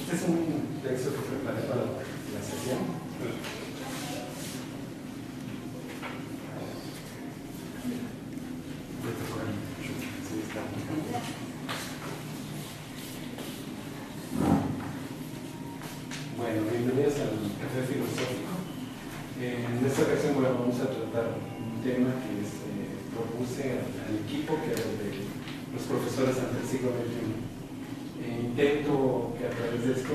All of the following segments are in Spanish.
Este es un texto que preparé para la sesión. Bueno, bienvenidos al Café Filosófico. En esta ocasión vamos a tratar un tema que propuse al equipo, que es de los profesores ante el siglo XXI. Intento que a través de esto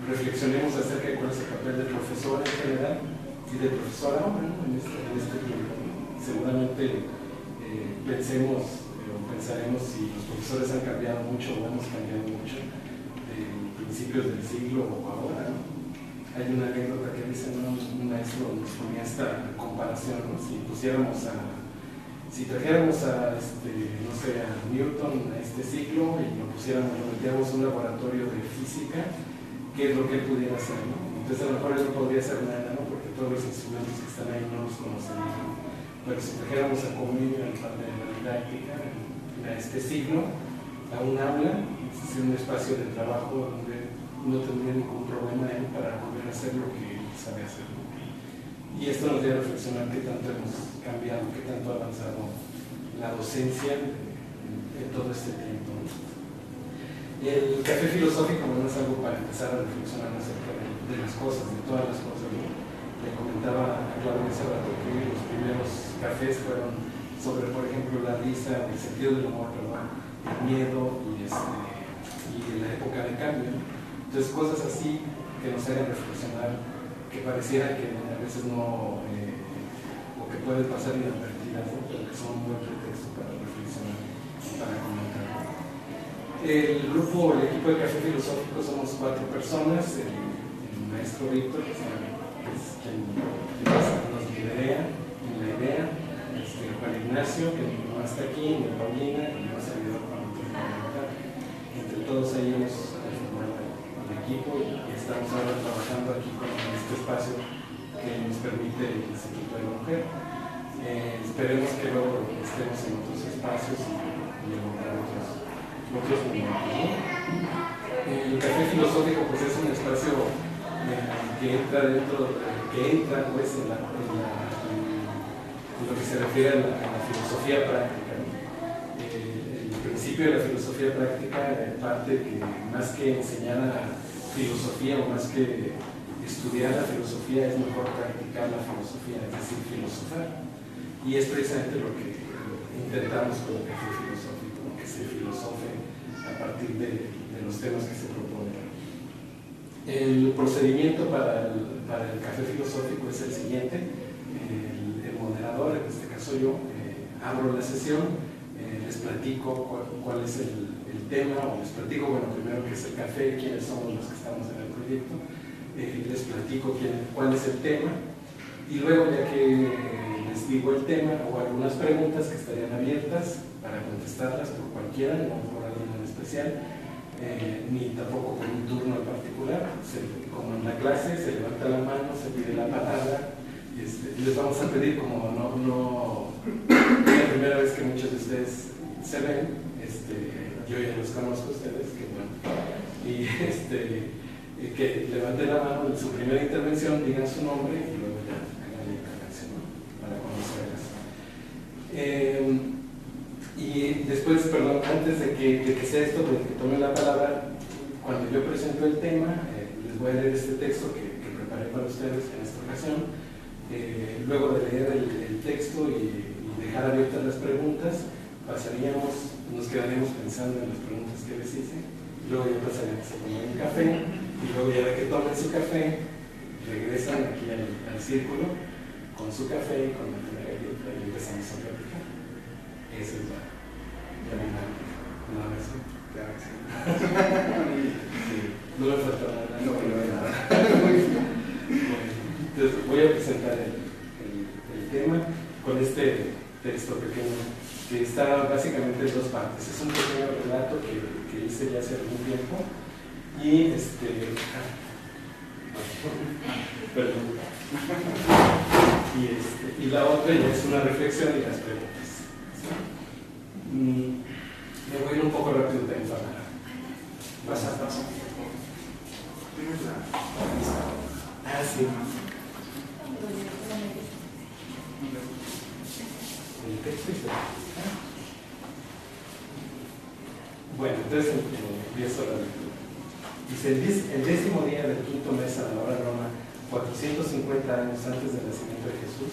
reflexionemos acerca de cuál es el papel del profesor en general y del profesor ahora, ¿no? en este tiempo. Seguramente pensemos o pensaremos si los profesores han cambiado mucho o hemos cambiado mucho de principios del siglo o ahora, ¿no? Hay una anécdota que dice, ¿no? Un maestro nos ponía esta comparación, ¿no? Si trajéramos a, no sé, a Newton a este siglo y lo metiéramos en un laboratorio de física, ¿qué es lo que él pudiera hacer, ¿no? Entonces a lo mejor él no podría hacer nada, ¿no? Porque todos los instrumentos que están ahí no los conocemos, ¿no? Pero si trajéramos a Comino en parte de la didáctica a este siglo, a un aula, es un espacio de trabajo donde no tendría ningún problema él para poder hacer lo que él sabe hacer, ¿no? Y esto nos debe reflexionar qué tanto hemos cambiado, qué tanto ha avanzado la docencia en todo este tiempo, ¿no? El café filosófico no es algo para empezar a reflexionar acerca de las cosas, de todas las cosas, ¿no? Le comentaba a Claudia hace rato que los primeros cafés fueron sobre, por ejemplo, la risa, el sentido del humor, perdón, el miedo y la época de cambio. Entonces, cosas así que nos hagan reflexionar, que pareciera que a veces no, o que pueden pasar inadvertidas, ¿no? Pero que son un buen pretexto para reflexionar y para comentar. El equipo de Café Filosófico somos 4 personas, el maestro Víctor, que es quien nos lidera en la idea, Juan Ignacio, que no está aquí, ni Paulina, y no ha salido con otro parlamentar. Entre todos ahí hemos formado el equipo y estamos ahora trabajando aquí con este espacio que nos permite el Instituto de la Mujer. Esperemos que luego estemos en otros espacios y lograr otros momentos, ¿no? El Café Filosófico pues, es un espacio que entra pues, en lo que se refiere a la filosofía práctica, ¿no? El principio de la filosofía práctica parte que más que enseñar a filosofía o más que estudiar la filosofía es mejor practicar la filosofía, es decir, filosofar. Y es precisamente lo que intentamos con el café filosófico, ¿no? Que se filosofe a partir de los temas que se proponen. El procedimiento para el café filosófico es el siguiente. El moderador, en este caso yo, abro la sesión, les platico cuál es el tema, o les platico, bueno, primero qué es el café, quiénes somos los que estamos en el proyecto, les platico cuál es el tema, y luego ya que les digo el tema o algunas preguntas que estarían abiertas para contestarlas por cualquiera, no por alguien en especial, ni tampoco por un turno en particular. Como en la clase se levanta la mano, se pide la palabra, y les vamos a pedir, como no es la primera vez que muchos de ustedes se ven, yo ya los conozco a ustedes, que bueno, y que levanten la mano en su primera intervención, digan su nombre y luego ya hagan la intervención, ¿no? Para conocerlas. Y después, perdón, antes de que sea esto, de que tomen la palabra, cuando yo presento el tema, les voy a leer este texto que preparé para ustedes en esta ocasión. Luego de leer el texto y dejar abiertas las preguntas, nos quedaremos pensando en las preguntas que les hice, luego ya pasaremos a tomar un café, y luego ya de que tomen su café, regresan aquí al círculo con su café y con la primera galleta y empezamos a platicar. Esa es la dinámica. ¿No ves? Claro que sí. Sí. No me falta nada. No me nada. Entonces voy a presentar el tema con este texto pequeño que está básicamente en 2 partes. Es un pequeño relato que hice ya hace algún tiempo y perdón. Y la otra ya es una reflexión y las preguntas. Me voy a ir un poco rápido también para Pasa. Ah, sí. El texto y bueno, entonces empiezo la lectura. Dice, el 10º día del quinto mes a la hora Roma, 450 años antes del nacimiento de Jesús,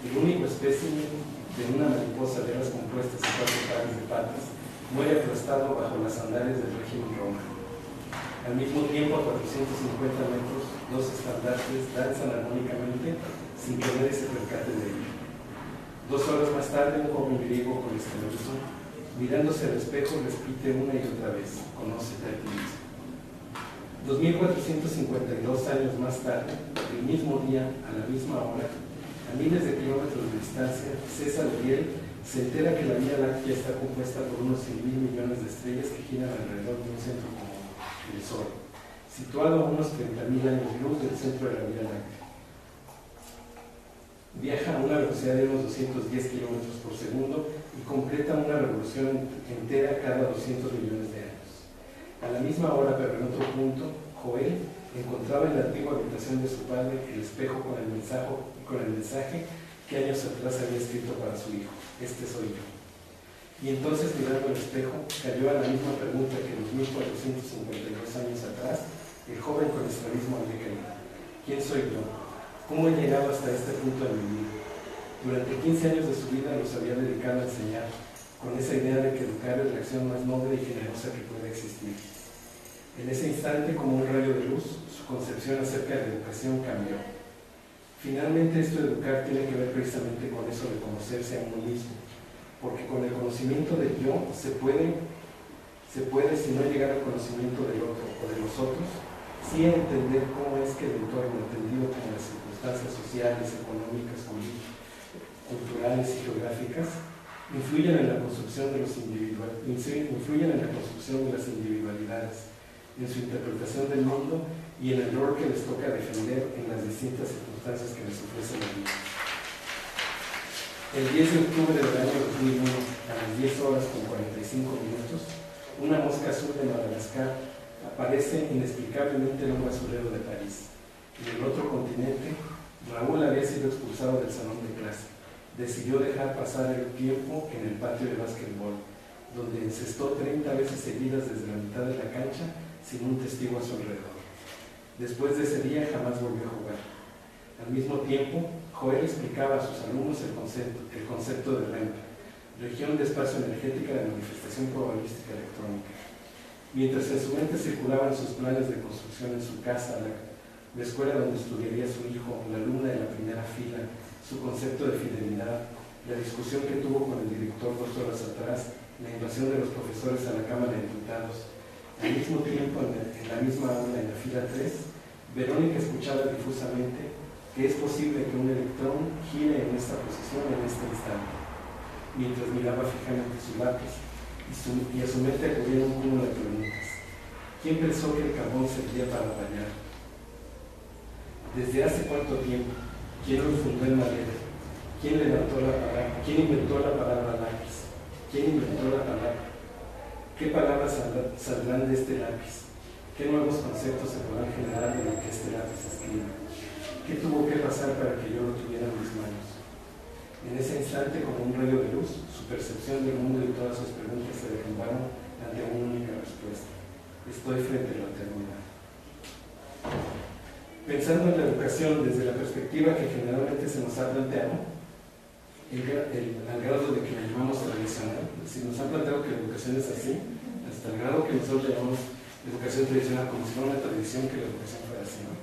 el único espécimen de una mariposa de alas compuestas y 4 pares de patas muere aplastado bajo las sandalias del régimen romano. Al mismo tiempo, a 450 metros, 2 estandartes danzan armónicamente sin que nadie se percate de ello. 2 horas más tarde, un joven griego con esclerosis, mirándose al espejo, repite una y otra vez: conócete a ti mismo. 2452 años más tarde, el mismo día, a la misma hora, a miles de kilómetros de distancia, César Uriel se entera que la Vía Láctea está compuesta por unos 100.000 millones de estrellas que giran alrededor de un centro común, el Sol, situado a unos 30.000 años luz del centro de la Vía Láctea. Viaja a una velocidad de unos 210 kilómetros por segundo y completa una revolución entera cada 200 millones de años. A la misma hora, pero en otro punto, Joel encontraba en la antigua habitación de su padre el espejo con el mensaje que años atrás había escrito para su hijo: este soy yo. Y entonces, mirando el espejo, cayó a la misma pregunta que en los 1452 años atrás el joven con estrabismo había caído: ¿quién soy yo? ¿Cómo he llegado hasta este punto de mi vida? Durante 15 años de su vida los había dedicado a enseñar, con esa idea de que educar es la acción más noble y generosa que puede existir. En ese instante, como un rayo de luz, su concepción acerca de la educación cambió. Finalmente, esto de educar tiene que ver precisamente con eso de conocerse a uno mismo, porque con el conocimiento del yo se puede, si no llegar al conocimiento del otro o de los otros, sí entender cómo es que el entorno, entendido como las circunstancias sociales, económicas, culturales y geográficas, influyen en la construcción de las individualidades, en su interpretación del mundo y en el rol que les toca defender en las distintas circunstancias que les ofrece la vida. El 10 de octubre del año 2001, a las 10 horas con 45 minutos, una mosca azul de Madagascar aparece inexplicablemente en un basurero de París. En el otro continente, Raúl había sido expulsado del salón de clase. Decidió dejar pasar el tiempo en el patio de básquetbol, donde encestó 30 veces seguidas desde la mitad de la cancha sin un testigo a su alrededor. Después de ese día jamás volvió a jugar. Al mismo tiempo, Joel explicaba a sus alumnos el concepto de REM, región de espacio energética de manifestación probabilística electrónica. Mientras en su mente circulaban sus planes de construcción en su casa, la escuela donde estudiaría su hijo, la alumna de la primera fila, su concepto de fidelidad, la discusión que tuvo con el director 2 horas atrás, la invasión de los profesores a la Cámara de Diputados. Al mismo tiempo, en la misma aula, en la fila 3, Verónica escuchaba difusamente que es posible que un electrón gire en esta posición en este instante, mientras miraba fijamente su lápiz y a su mente acudía un cúmulo de preguntas. ¿Quién pensó que el carbón servía para bañar? ¿Desde hace cuánto tiempo? ¿Quién lo fundó en madera? ¿Quién inventó la palabra lápiz? ¿Quién inventó la palabra? ¿Qué palabras saldrán de este lápiz? ¿Qué nuevos conceptos se podrán generar de lo que este lápiz escribe? ¿Qué tuvo que pasar para que yo lo tuviera en mis manos? En ese instante, como un rayo de luz, su percepción del mundo y todas sus preguntas se derrumbaron ante una única respuesta: estoy frente a la eternidad. Pensando en la educación desde la perspectiva que generalmente se nos ha planteado, al grado de que la llamamos tradicional, si nos han planteado que la educación es así, hasta el grado que nosotros llamamos educación tradicional, como si fuera una tradición que la educación fuera así, ¿no?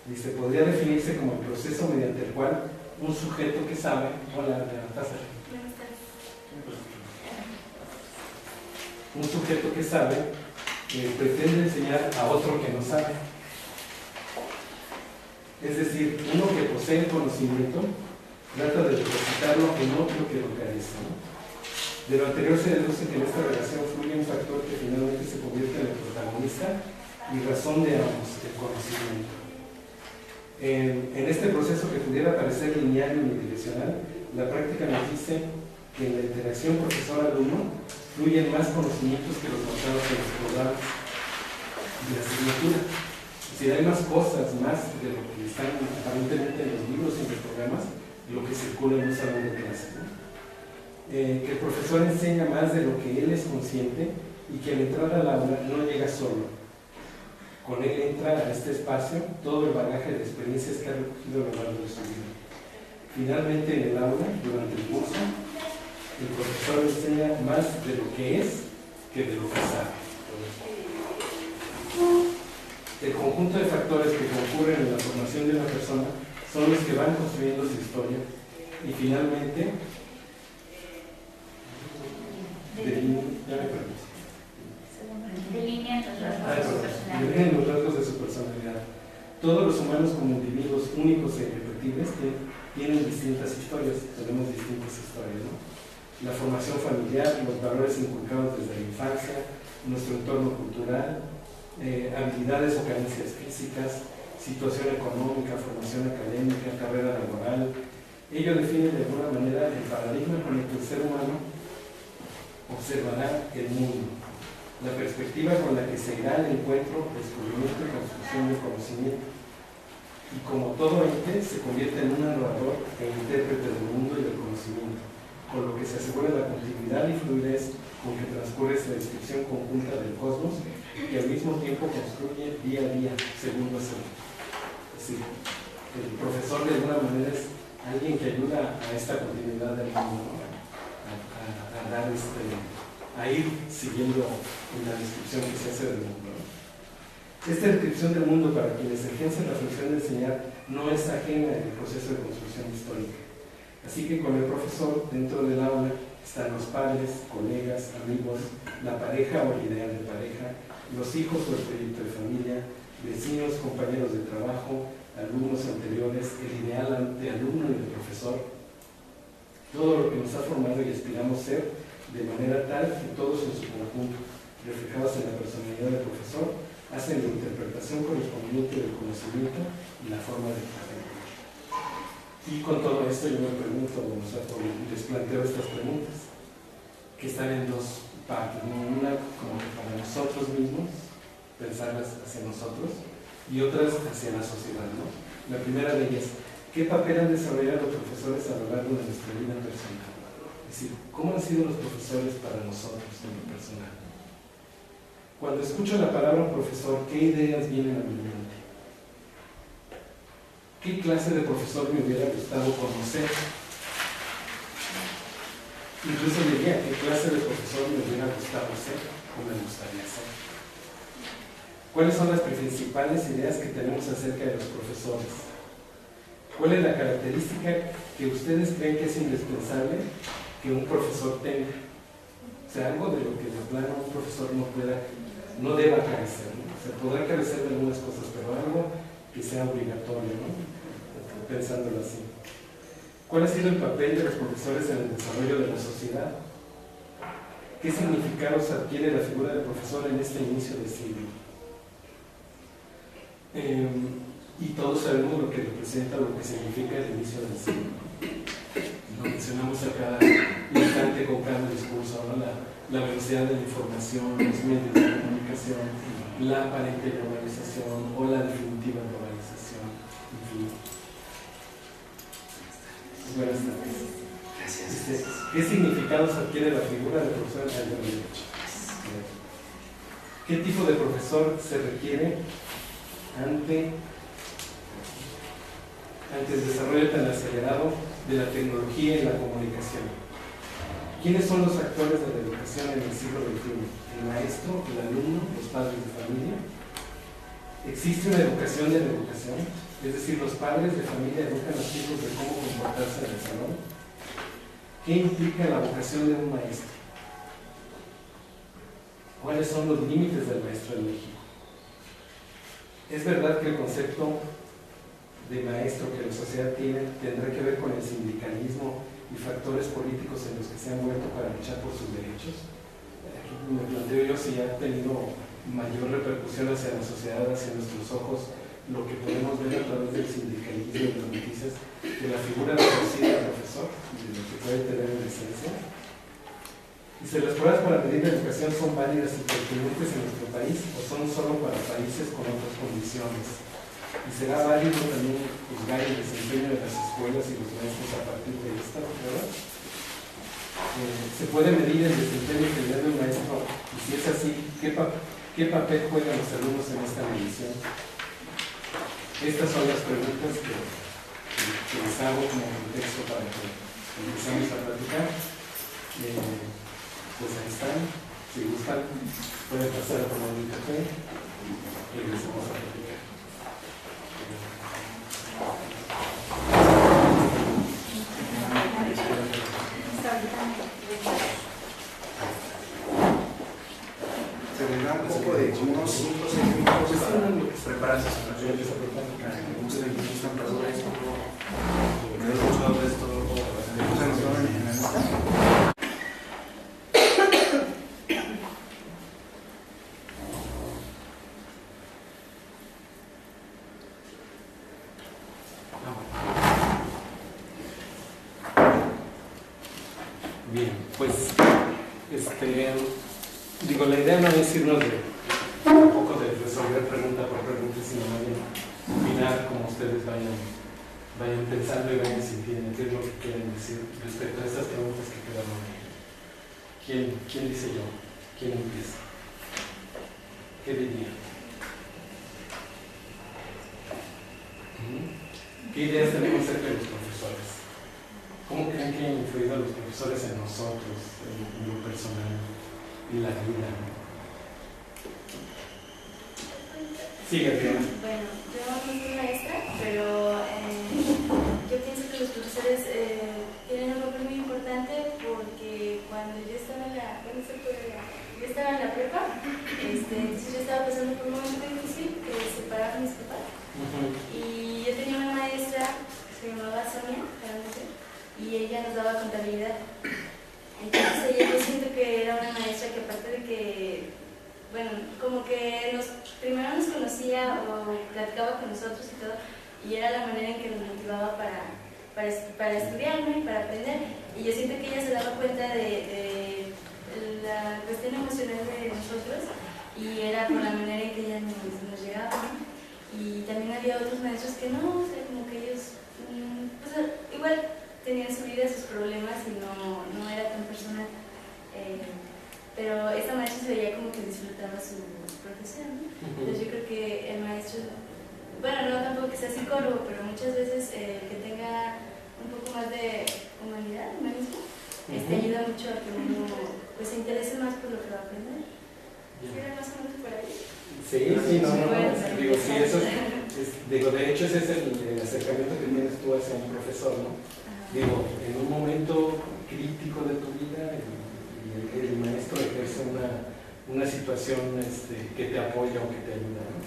Dice, podría definirse como el proceso mediante el cual un sujeto que sabe, un sujeto que sabe pretende enseñar a otro que no sabe. Es decir, uno que posee el conocimiento trata de depositarlo en otro que lo carece, ¿no? De lo anterior se deduce que en esta relación fluye un factor que finalmente se convierte en el protagonista y razón de ambos, el conocimiento. En este proceso que pudiera parecer lineal y unidireccional, la práctica nos dice que en la interacción profesor-alumno fluyen más conocimientos que los montados en los programas cultura. Es decir, hay más cosas, más de lo que están aparentemente en los libros y en los programas, lo que circula en un salón de clase, ¿no? Que el profesor enseña más de lo que él es consciente y que al entrar al aula no llega solo. Con él entra a este espacio todo el bagaje de experiencias que ha recogido a lo largo de su vida. Finalmente, en el aula, durante el curso, el profesor enseña más de lo que es que de lo que sabe. El conjunto de factores que concurren en la formación de una persona son los que van construyendo su historia y finalmente delinean los rasgos de su personalidad. Todos los humanos como individuos únicos e irrepetibles tienen distintas historias, tenemos distintas historias, ¿no? La formación familiar, los valores inculcados desde la infancia, nuestro entorno cultural, habilidades o carencias físicas, situación económica, formación académica, carrera laboral. Ello define de alguna manera el paradigma con el que el ser humano observará el mundo, la perspectiva con la que se irá al encuentro, descubrimiento y construcción del conocimiento. Y como todo ente, se convierte en un narrador e intérprete del mundo y del conocimiento, con lo que se asegura la continuidad y fluidez con que transcurre esta descripción conjunta del cosmos y al mismo tiempo construye día a día, segundo a segundo. Es decir, el profesor de alguna manera es alguien que ayuda a esta continuidad del mundo, ¿no? a ir siguiendo en la descripción que se hace del mundo, ¿no? Esta descripción del mundo para quienes ejercen la función de enseñar no es ajena al proceso de construcción histórica. Así que con el profesor dentro del aula están los padres, colegas, amigos, la pareja o el ideal de pareja, los hijos o el proyecto de familia, vecinos, compañeros de trabajo, alumnos anteriores, el ideal de alumno y de profesor, todo lo que nos ha formado y aspiramos ser, de manera tal que todos en su conjunto, reflejados en la personalidad del profesor, hacen la interpretación correspondiente del conocimiento y la forma de aprender. Y con todo esto yo me pregunto, les planteo estas preguntas, que están en dos partes, ¿no? Una como que para nosotros mismos, pensarlas hacia nosotros, y otras hacia la sociedad, ¿no? La primera de ellas, ¿qué papel han desarrollado los profesores a lo largo de nuestra vida personal? Es decir, ¿cómo han sido los profesores para nosotros en lo personal? Cuando escucho la palabra profesor, ¿qué ideas vienen a mi mente? ¿Qué clase de profesor me hubiera gustado conocer? Incluso diría, ¿qué clase de profesor me hubiera gustado ser o me gustaría ser? ¿Cuáles son las principales ideas que tenemos acerca de los profesores? ¿Cuál es la característica que ustedes creen que es indispensable que un profesor tenga? O sea, algo de lo que de plano un profesor no deba carecer, ¿no? O sea, podrá carecer de algunas cosas, pero algo que sea obligatorio, ¿no? Pensándolo así. ¿Cuál ha sido el papel de los profesores en el desarrollo de la sociedad? ¿Qué significados adquiere la figura del profesor en este inicio de siglo? Y todos sabemos lo que representa, lo que significa el inicio del siglo. Lo mencionamos a cada instante con cada discurso, ¿no? La velocidad de la información, los medios de comunicación, la aparente globalización o la definitiva globalización, en fin. Buenas tardes. Gracias. ¿Qué significados adquiere la figura del profesor en el derecho? ¿Qué tipo de profesor se requiere ante el desarrollo tan acelerado de la tecnología y la comunicación? ¿Quiénes son los actores de la educación en el siglo XXI? ¿El maestro, el alumno, los padres de familia? ¿Existe una educación de la educación? Es decir, los padres de familia educan a los hijos de cómo comportarse en el salón. ¿Qué implica la vocación de un maestro? ¿Cuáles son los límites del maestro en México? Es verdad que el concepto de maestro que la sociedad tiene tendrá que ver con el sindicalismo y factores políticos en los que se han vuelto para luchar por sus derechos. Aquí me planteo yo si ha tenido mayor repercusión hacia la sociedad, hacia nuestros ojos, lo que podemos ver a través del sindicalismo y de las noticias, de la figura reducida del profesor, de lo que puede tener en esencia. Y si las pruebas para medir la educación son válidas y pertinentes en nuestro país o son solo para países con otras condiciones. Y será válido también juzgar el desempeño de las escuelas y los maestros a partir de esta prueba. Se puede medir el desempeño general de un maestro, y si es así, ¿qué papel juegan los alumnos en esta medición? Estas son las preguntas que les hago como contexto para que empecemos a platicar. Pues ahí están. Si gustan, pueden pasar a tomar un café y regresamos a platicar. Se les da un poco de como unos 5 o 6 minutos para prepararse para que gustan para todo esto. Todo esto, se nos toman en la nota. Bien, pues digo, la idea no es irnos de un poco de resolver pregunta por pregunta, sino más bien opinar como ustedes vayan pensando y vayan sintiendo qué es lo que quieren decir respecto a estas preguntas que quedaron ahí. ¿Quién dice yo? ¿Quién empieza? ¿Qué diría? ¿Qué ideas tenemos acerca de los profesores? ¿Cómo creen que han influido los profesores en nosotros, en lo personal, en la vida? Sigue, Adriana. Bueno, yo no soy maestra, pero yo pienso que los profesores tienen un papel muy importante porque cuando yo estaba en la prepa, entonces yo estaba pasando por un momento difícil que separaba a mis papás. Y yo tenía una maestra que se llamaba Sonia, y ella nos daba contabilidad. Entonces yo siento que era una maestra que aparte de que, bueno, como que primero nos conocía o platicaba con nosotros y todo, y era la manera en que nos motivaba para estudiar, ¿no? Y para aprender. Y yo siento que ella se daba cuenta de la cuestión emocional de nosotros, y era por la manera en que ella nos llegaba, ¿no? Y también había otros maestros que no, o sea, como que ellos, pues igual tenían su vida, sus problemas y no era tan personal. Pero esta maestra se veía como que disfrutaba su profesión, ¿no? Entonces yo creo que el maestro, bueno, no tampoco que sea psicólogo, pero muchas veces que tenga un poco más de humanismo, ayuda mucho a que uno pues, se interese más por lo que va a aprender. ¿Sí era más o menos por ahí? Sí, no. Digo, sí, eso digo, de hecho ese es el acercamiento que tienes tú hacia un profesor, ¿no? Digo, en un momento crítico de tu vida, el maestro ejerce una situación que te apoya o que te ayuda, ¿no?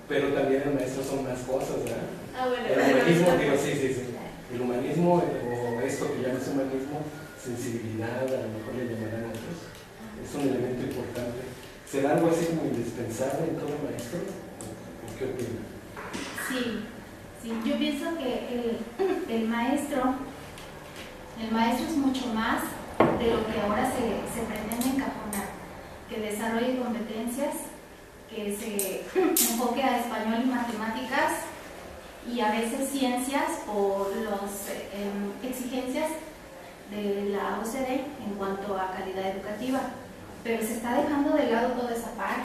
Pero también el maestro son más cosas, ¿verdad? Bueno. El humanismo, digo, sí. El humanismo, o esto que llamas humanismo, sensibilidad, a lo mejor le llamarán otros, es un elemento importante. ¿Será algo así como indispensable en todo maestro? ¿O qué opinas? Sí, yo pienso que el maestro es mucho más de lo que ahora se pretende encajonar, que desarrolle competencias, que se enfoque a español y matemáticas y a veces ciencias por las exigencias de la OCDE en cuanto a calidad educativa. Pero se está dejando de lado toda esa parte,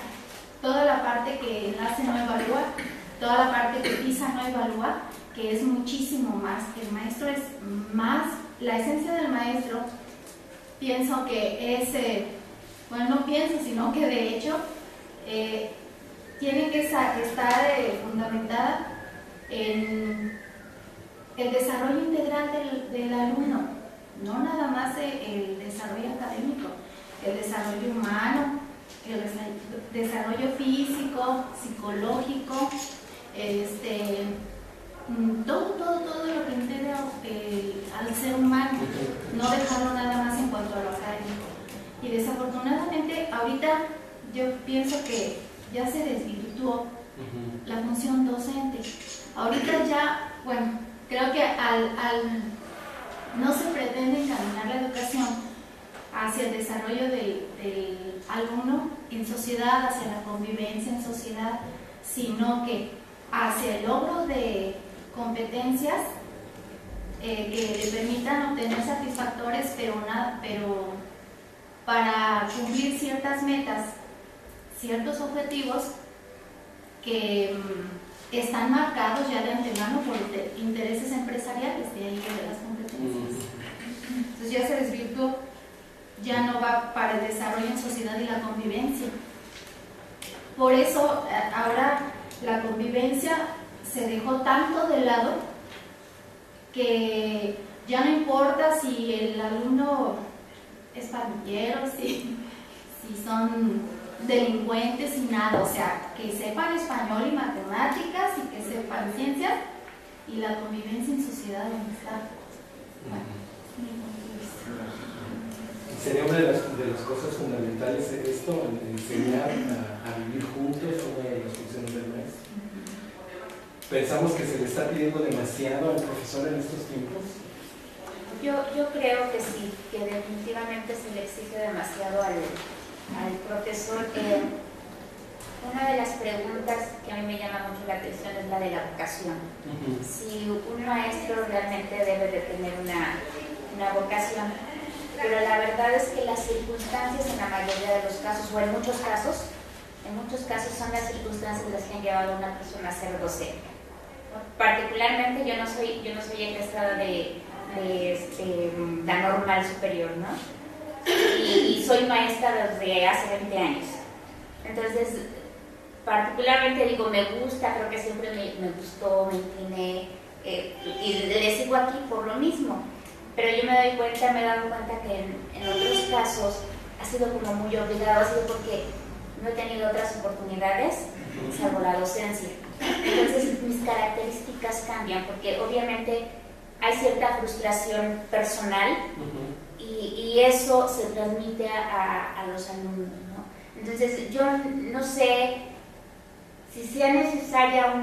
toda la parte que Enlace no evalúa, toda la parte que PISA no evalúa, que es muchísimo más. El maestro es más, la esencia del maestro, pienso que es, bueno, no pienso, sino que de hecho tiene que estar fundamentada en el desarrollo integral del alumno, no nada más el desarrollo académico, el desarrollo humano, el desarrollo físico, psicológico, todo lo que integra al ser humano, no dejarlo nada más en cuanto a lo académico. Y desafortunadamente ahorita yo pienso que ya se desvirtuó la función docente. Ahorita ya, bueno, creo que no se pretende encaminar la educación hacia el desarrollo del del alumno en sociedad, hacia la convivencia en sociedad, sino que hacia el logro de competencias que le permitan obtener satisfactores, pero para cumplir ciertas metas, ciertos objetivos que están marcados ya de antemano por intereses empresariales, de ahí de las competencias. Entonces ya se desvirtuó, ya no va para el desarrollo en sociedad y la convivencia. Por eso ahora la convivencia se dejó tanto de lado que ya no importa si el alumno es pandillero, si son delincuentes y nada, o sea, que sepan español y matemáticas y que sepan ciencias y la convivencia en sociedad donde está. Bueno, mi punto de vista. Sería una de las cosas fundamentales esto, enseñar a vivir juntos, una de las funciones del maestro. ¿Pensamos que se le está pidiendo demasiado al profesor en estos tiempos? Yo creo que sí, que definitivamente se le exige demasiado al profesor. Una de las preguntas que a mí me llama mucho la atención es la de la vocación. Si un maestro realmente debe de tener una vocación, pero la verdad es que las circunstancias en la mayoría de los casos, o en muchos casos son las circunstancias las que han llevado a una persona a ser docente. Particularmente yo no soy egresada de la normal superior, ¿no? Y soy maestra desde hace 20 años. Entonces, particularmente digo, me gusta, creo que siempre me gustó, me incliné, y le sigo aquí por lo mismo. Pero yo me he dado cuenta que en otros casos ha sido como muy obligado, ha sido porque no he tenido otras oportunidades, salvo la docencia. Entonces mis características cambian, porque obviamente hay cierta frustración personal y eso se transmite a los alumnos, ¿no? Entonces yo no sé si sea necesaria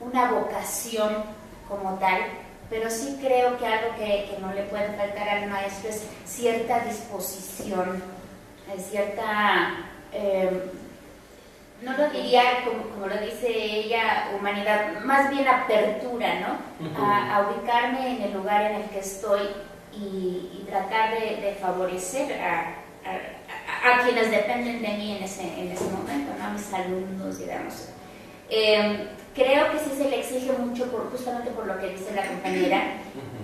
una vocación como tal, pero sí creo que algo que no le puede faltar al maestro es cierta disposición, cierta, no lo diría como lo dice ella, humanidad, más bien apertura, ¿no? A ubicarme en el lugar en el que estoy y tratar de favorecer a quienes dependen de mí en ese momento, ¿no? A mis alumnos, digamos. Creo que sí se le exige mucho justamente por lo que dice la compañera,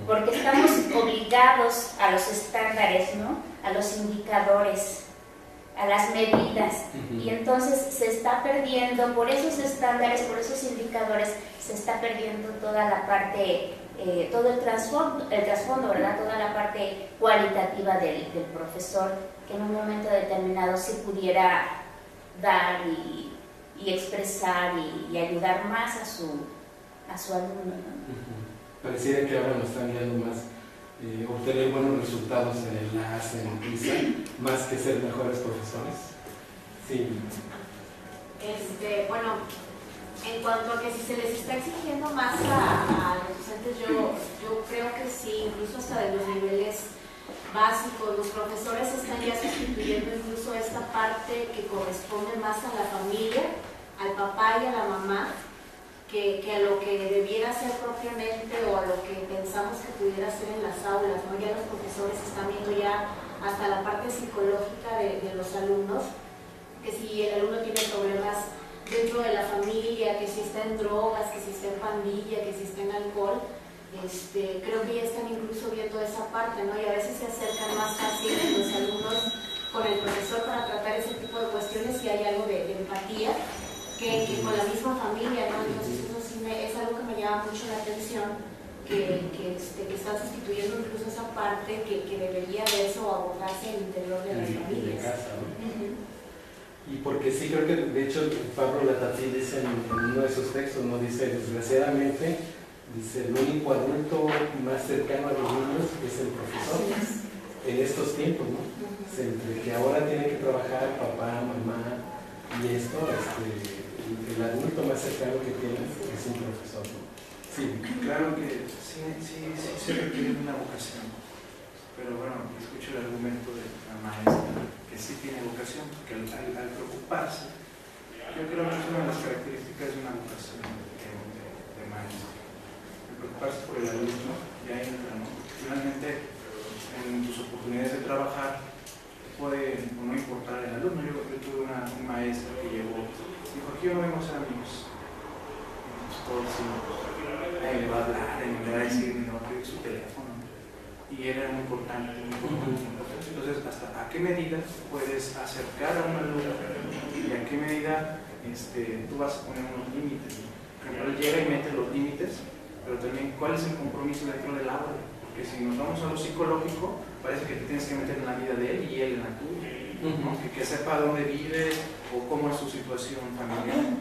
porque estamos obligados a los estándares, ¿no? A los indicadores, a las medidas, y entonces se está perdiendo, por esos estándares, por esos indicadores, se está perdiendo toda la parte, todo el trasfondo, ¿verdad? Toda la parte cualitativa del profesor, que en un momento determinado sí pudiera dar y expresar y ayudar más a su alumno, ¿no? Pareciera que ahora nos están guiando más obtener buenos resultados en el LAS, en el PISA, más que ser mejores profesores. Sí. Bueno, en cuanto a que si se les está exigiendo más a los docentes, yo creo que sí, incluso hasta de los niveles básicos, los profesores están ya sustituyendo incluso esta parte que corresponde más a la familia, al papá y a la mamá, que a lo que debiera ser propiamente o a lo que pensamos que pudiera ser en las aulas, ¿no? Ya los profesores están viendo ya hasta la parte psicológica de los alumnos, que si el alumno tiene problemas dentro de la familia, que si está en drogas, que si está en pandilla, que si está en alcohol, creo que ya están incluso viendo esa parte, ¿no? Y a veces se acercan más fácil los alumnos con el profesor para tratar ese tipo de cuestiones si hay algo de empatía que con la misma familia, ¿no? Entonces eso sí es algo que me llama mucho la atención, que están sustituyendo incluso esa parte que debería verse o abordarse en el interior de las familias. De casa, ¿no? Y porque sí, creo que de hecho Pablo Latatí dice en uno de sus textos, ¿no? Dice, desgraciadamente, dice, el único adulto más cercano a los niños es el profesor en estos tiempos, ¿no? Entre que ahora tiene que trabajar papá, mamá y esto, el adulto más cercano que tienes es un profesor, ¿no? Sí. Claro que sí se requiere una vocación, pero bueno, escucho el argumento de la maestra. sí tiene vocación, porque al preocuparse, yo creo que es una de las características de una vocación de maestro, el preocuparse por el alumno, y ahí entra, ¿no? Finalmente, en tus oportunidades de trabajar, puede no importar el alumno. Yo tuve un maestro que llegó, dijo, aquí no vamos a ser amigos. Entonces todos decimos, ahí le va a hablar, le va a decir, me va a pedir su teléfono. Y era muy importante, muy importante. Entonces, ¿hasta a qué medida puedes acercar a un alumno y a qué medida tú vas a poner unos límites? Por ejemplo, él llega y mete los límites, pero también cuál es el compromiso dentro del aula. Porque si nos vamos a lo psicológico, parece que te tienes que meter en la vida de él y él en la tuya, ¿no? Que sepa dónde vive o cómo es su situación familiar,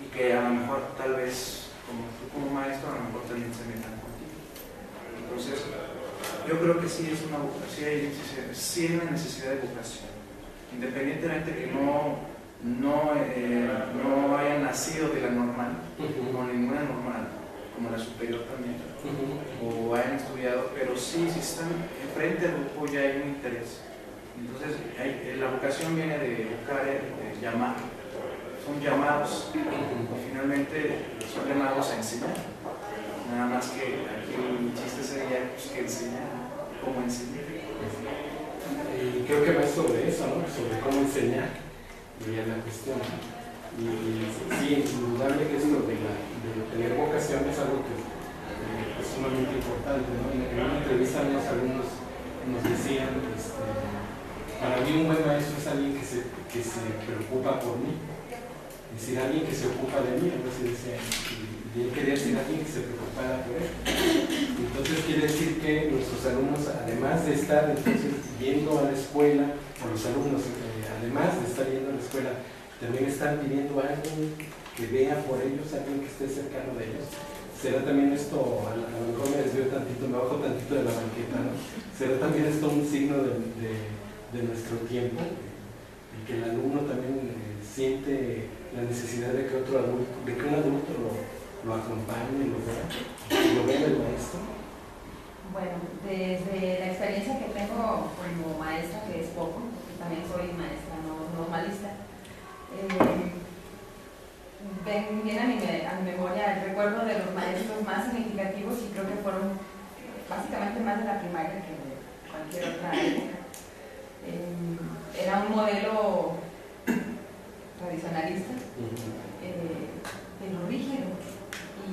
y que a lo mejor tal vez como tú como maestro a lo mejor también se metan contigo. Entonces yo creo que sí es una vocación, sí hay una necesidad de vocación, independientemente que no hayan nacido de la normal, o ninguna normal, como la superior también, o hayan estudiado, pero sí, si están enfrente del grupo ya hay un interés. Entonces la vocación viene de buscar, de llamar, son llamados, y finalmente son llamados a enseñar. Nada más que aquí el chiste sería pues, que enseñar, cómo enseñar. Y creo que va sobre eso, ¿no? Sobre cómo enseñar, y la cuestión. Y sí, es indudable que esto de tener vocación es algo que es sumamente importante, ¿no? En una entrevista los alumnos nos decían, para mí un buen maestro es alguien que se preocupa por mí, es decir, alguien que se ocupa de mí. Entonces decían, y él quería decir alguien que se preocupara por él. Entonces quiere decir que nuestros alumnos, además de estar entonces yendo a la escuela, o los alumnos, además de estar yendo a la escuela, también están pidiendo a alguien que vea por ellos, alguien que esté cercano de ellos. ¿Será también esto, a lo mejor me desvío tantito, me bajo tantito de la banqueta, ¿no? ¿Será también esto un signo de nuestro tiempo? Y que el alumno también siente la necesidad de que otro adulto, de que un adulto lo acompañe, lo vea del maestro. Bueno, desde la experiencia que tengo como maestra, que es poco, porque también soy maestra no normalista, viene a mi memoria el recuerdo de los maestros más significativos, y creo que fueron básicamente más de la primaria que de cualquier otra época. Era un modelo tradicionalista, pero rígido, y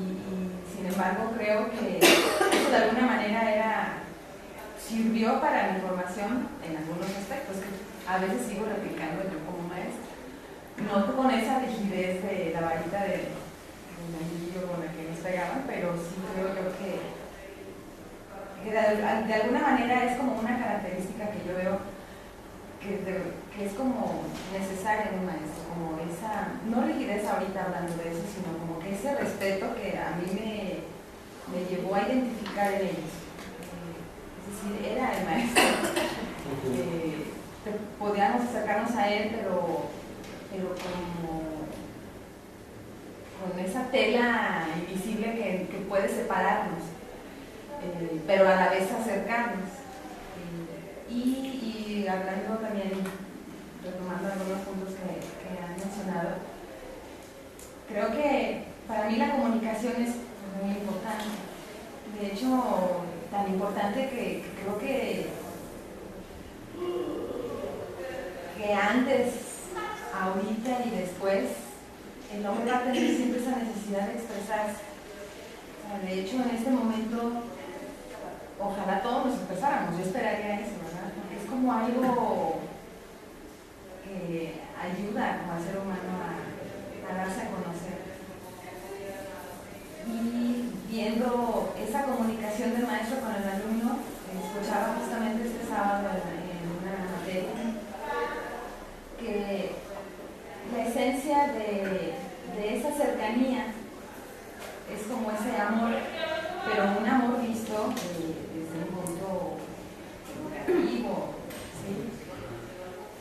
sin embargo creo que eso de alguna manera sirvió para mi formación en algunos aspectos que a veces sigo replicando yo como maestra. No con esa rigidez de la varita de anillo con la que nos pegaban, pero sí creo yo que de alguna manera es como una característica que yo veo que es como necesaria en un maestro, como esa, no rigidez ahorita hablando de eso, sino como que ese respeto que a mí me llevó a identificar en ellos. Es decir, era el maestro. Podíamos acercarnos a él, pero como con esa tela invisible que puede separarnos, pero a la vez acercarnos. Y hablando también, retomando algunos puntos que han mencionado, creo que para mí la comunicación es muy importante. De hecho, tan importante que creo que antes, ahorita y después, el hombre va a tener siempre esa necesidad de expresarse. De hecho, en este momento, ojalá todos nos expresáramos, yo esperaría eso, ¿verdad? Porque es como algo que ayuda como al ser humano a darse a conocer. Y viendo esa comunicación del maestro con el alumno, escuchaba justamente este sábado en una materia que la esencia de esa cercanía es como ese amor, pero un amor visto desde un punto educativo, ¿sí?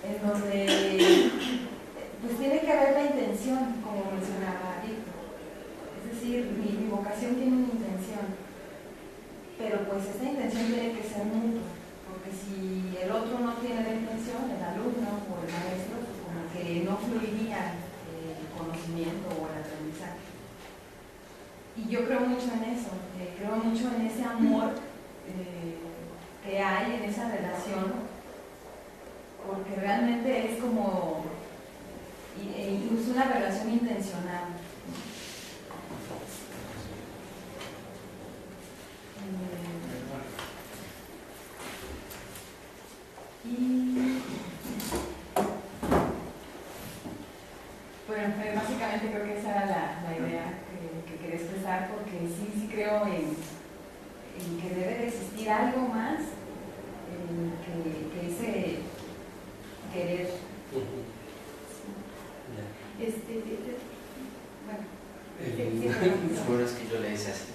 En donde pues tiene que haber la intención, como mencionaba Víctor. Es decir, mi vocación tiene una intención, pero pues esta intención tiene que ser mutua, porque si el otro no tiene la intención, el alumno que no fluiría el conocimiento o el aprendizaje. Y yo creo mucho en eso, creo mucho en ese amor que hay en esa relación, porque realmente es como incluso una relación intencional. Bueno, básicamente creo que esa era la idea que quería expresar, porque sí creo en que debe de existir algo más que ese querer. Bueno, seguro es que yo le hice así.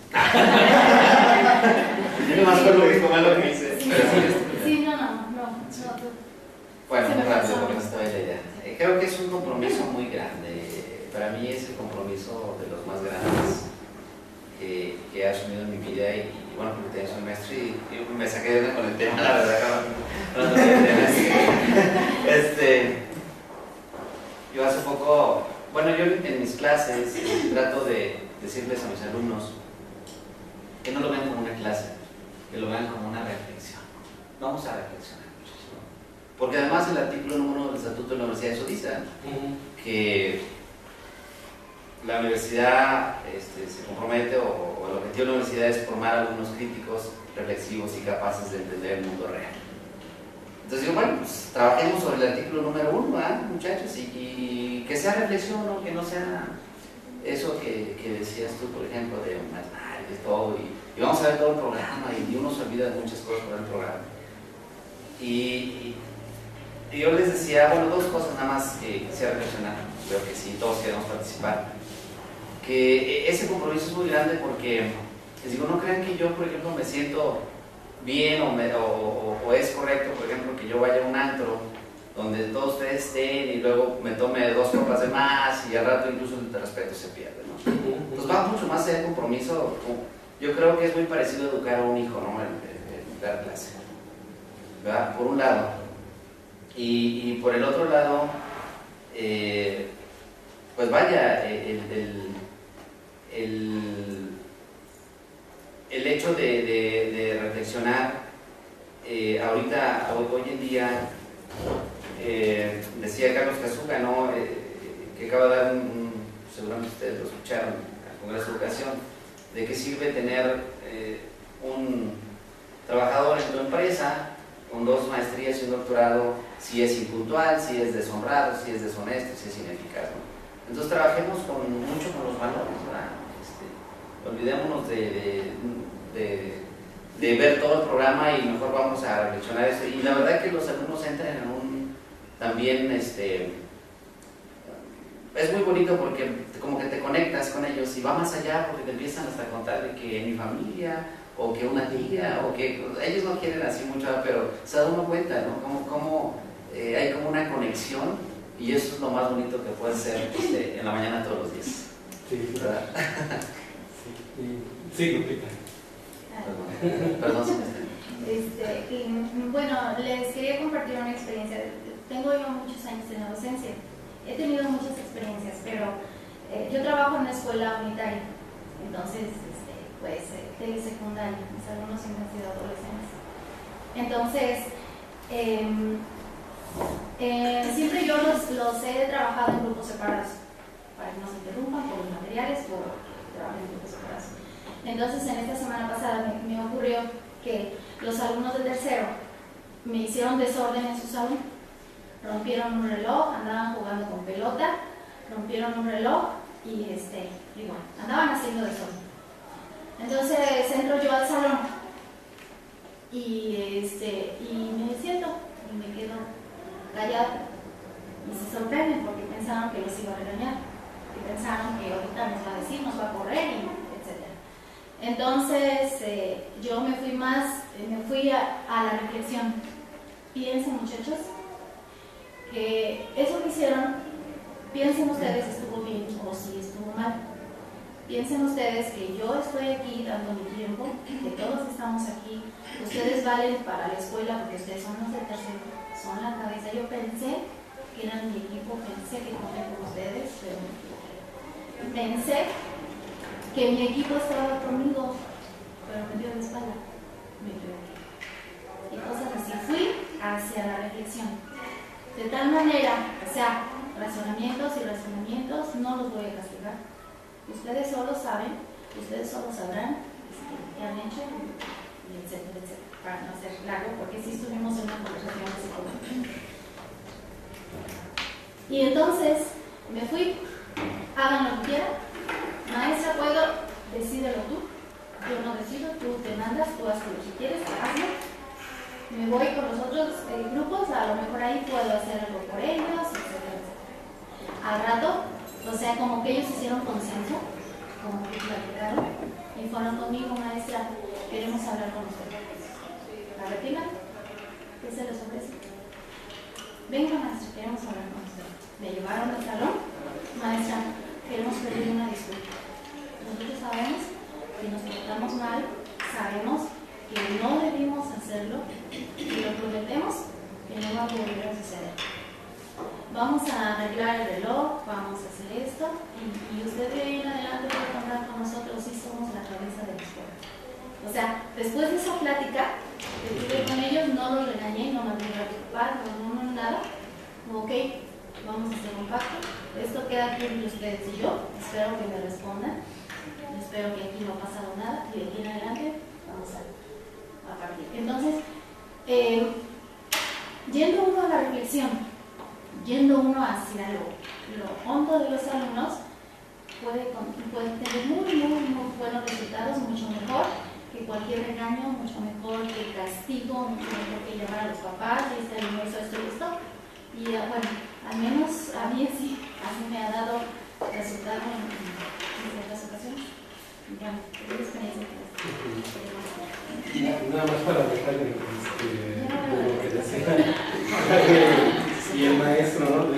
Yo no más acuerdo que como lo que hice. Sí, no. Bueno, muy rápido porque no estaba en la idea. Creo que es un compromiso muy grande. Para mí es el compromiso de los más grandes que he asumido en mi vida y bueno, porque tenía un maestro y me saqué de onda con el tema, la verdad, no sé yo hace poco, bueno, yo en mis clases trato de decirles a mis alumnos que no lo vean como una clase, que lo vean como una reflexión. Vamos a reflexionar. Porque además el artículo número 1 del Estatuto de la Universidad eso dice que la universidad se compromete o el objetivo de la universidad es formar alumnos críticos, reflexivos y capaces de entender el mundo real. Entonces digo, bueno, pues trabajemos sobre el artículo número 1, ¿verdad, muchachos? Y que sea reflexión, ¿no? Que no sea eso que decías tú, por ejemplo, de todo y vamos a ver todo el programa y uno se olvida de muchas cosas por el programa. Y yo les decía, bueno, dos cosas nada más que quisiera reflexionar, creo que sí, todos queremos participar, que ese compromiso es muy grande porque, les digo, no crean que yo, por ejemplo, me siento bien o es correcto, por ejemplo, que yo vaya a un antro donde todos ustedes estén y luego me tome 2 copas de más y al rato incluso el respeto se pierde, ¿no? Pues va mucho más allá del compromiso. Yo creo que es muy parecido a educar a un hijo, ¿no? En dar clase, ¿verdad? Por un lado. Y por el otro lado, pues vaya, el hecho de reflexionar, ahorita, hoy en día, decía Carlos Casuga, ¿no? Que acaba de dar seguramente ustedes lo escucharon, al Congreso de Educación, de qué sirve tener un trabajador en tu empresa con 2 maestrías y un doctorado si es impuntual, si es deshonrado, si es deshonesto, si es ineficaz, ¿no? Entonces trabajemos mucho con los valores, ¿verdad? Olvidémonos de ver todo el programa y mejor vamos a reflexionar eso. Y la verdad que los alumnos entran en un también es muy bonito porque como que te conectas con ellos y va más allá porque te empiezan hasta a contar de que mi familia o que una tía o que ellos no quieren así mucho, pero se da uno cuenta, ¿no? Como hay como una conexión y eso es lo más bonito que puede ser en la mañana todos los días. Sí, ¿verdad? Sí, Lupita. Perdón. Bueno, les quería compartir una experiencia. Tengo yo muchos años en la docencia. He tenido muchas experiencias, pero yo trabajo en una escuela unitaria. Entonces, telesecundaria. Mis alumnos siempre han sido adolescentes. Entonces, siempre yo los he trabajado en grupos separados para que no se interrumpan por los materiales, por trabajar en grupos separados. Entonces, en esta semana pasada me ocurrió que los alumnos de tercero me hicieron desorden en su salón, rompieron un reloj, andaban jugando con pelota, rompieron un reloj y bueno, andaban haciendo desorden. Entonces entro yo al salón y me siento y me quedo callada y se sorprenden porque pensaron que los iba a regañar, que pensaron que ahorita nos va a decir, nos va a correr y etc. Entonces yo me fui a la reflexión. Piensen, muchachos, que eso que hicieron, piensen ustedes si estuvo bien o si estuvo mal. Piensen ustedes que yo estoy aquí dando mi tiempo, que todos estamos aquí, ustedes valen para la escuela porque ustedes son los de tercero, son la cabeza. Yo pensé que eran mi equipo, pensé que conté con ustedes, pero pensé que mi equipo estaba conmigo, pero me dio la espalda, me equivoqué. Y cosas así, fui hacia la reflexión. De tal manera, o sea, razonamientos y razonamientos, no los voy a castigar. Ustedes solo saben, ustedes solo sabrán qué han hecho, y etcétera, etcétera, para no ser largo, porque sí estuvimos en una conversación así como. Y entonces me fui, hagan lo que quieran, maestra, puedo, decídelo tú, yo no decido, tú te mandas, tú haz lo que quieres, hazlo. Me voy con los otros grupos, a lo mejor ahí puedo hacer algo por ellos, etcétera, etcétera. Al rato, o sea, como que ellos hicieron consenso, como que platicaron, y fueron conmigo, maestra, queremos hablar con usted. ¿La retira? ¿Qué se les ofrece? Venga, maestra, queremos hablar con usted. Me llevaron al salón, maestra, queremos pedir una disculpa. Nosotros sabemos que nos portamos mal, sabemos que no debimos hacerlo y lo prometemos que no va a volver a suceder. Vamos a arreglar el reloj, vamos a hacer esto y usted de ahí en adelante puede contar con nosotros, sí somos la cabeza de la escuela. O sea, después de esa plática que tuve con ellos, no los regañé, no mandé a preocupar, no nada. Ok, vamos a hacer un pacto, esto queda aquí entre ustedes y yo, espero que me respondan, espero que aquí no ha pasado nada y de aquí en adelante vamos a partir. Entonces, yendo uno a la reflexión, yendo uno hacia lo hondo de los alumnos, puede tener muy buenos resultados, mucho mejor que cualquier regaño, mucho mejor que castigo, mucho mejor que llamar a los papás, y este alumno hizo esto y esto. Y bueno, al menos a mí así me ha dado resultado en ciertas ocasiones. Bueno, es la experiencia que Nada más para dejar de lo que decía. Y el maestro, ¿no? Que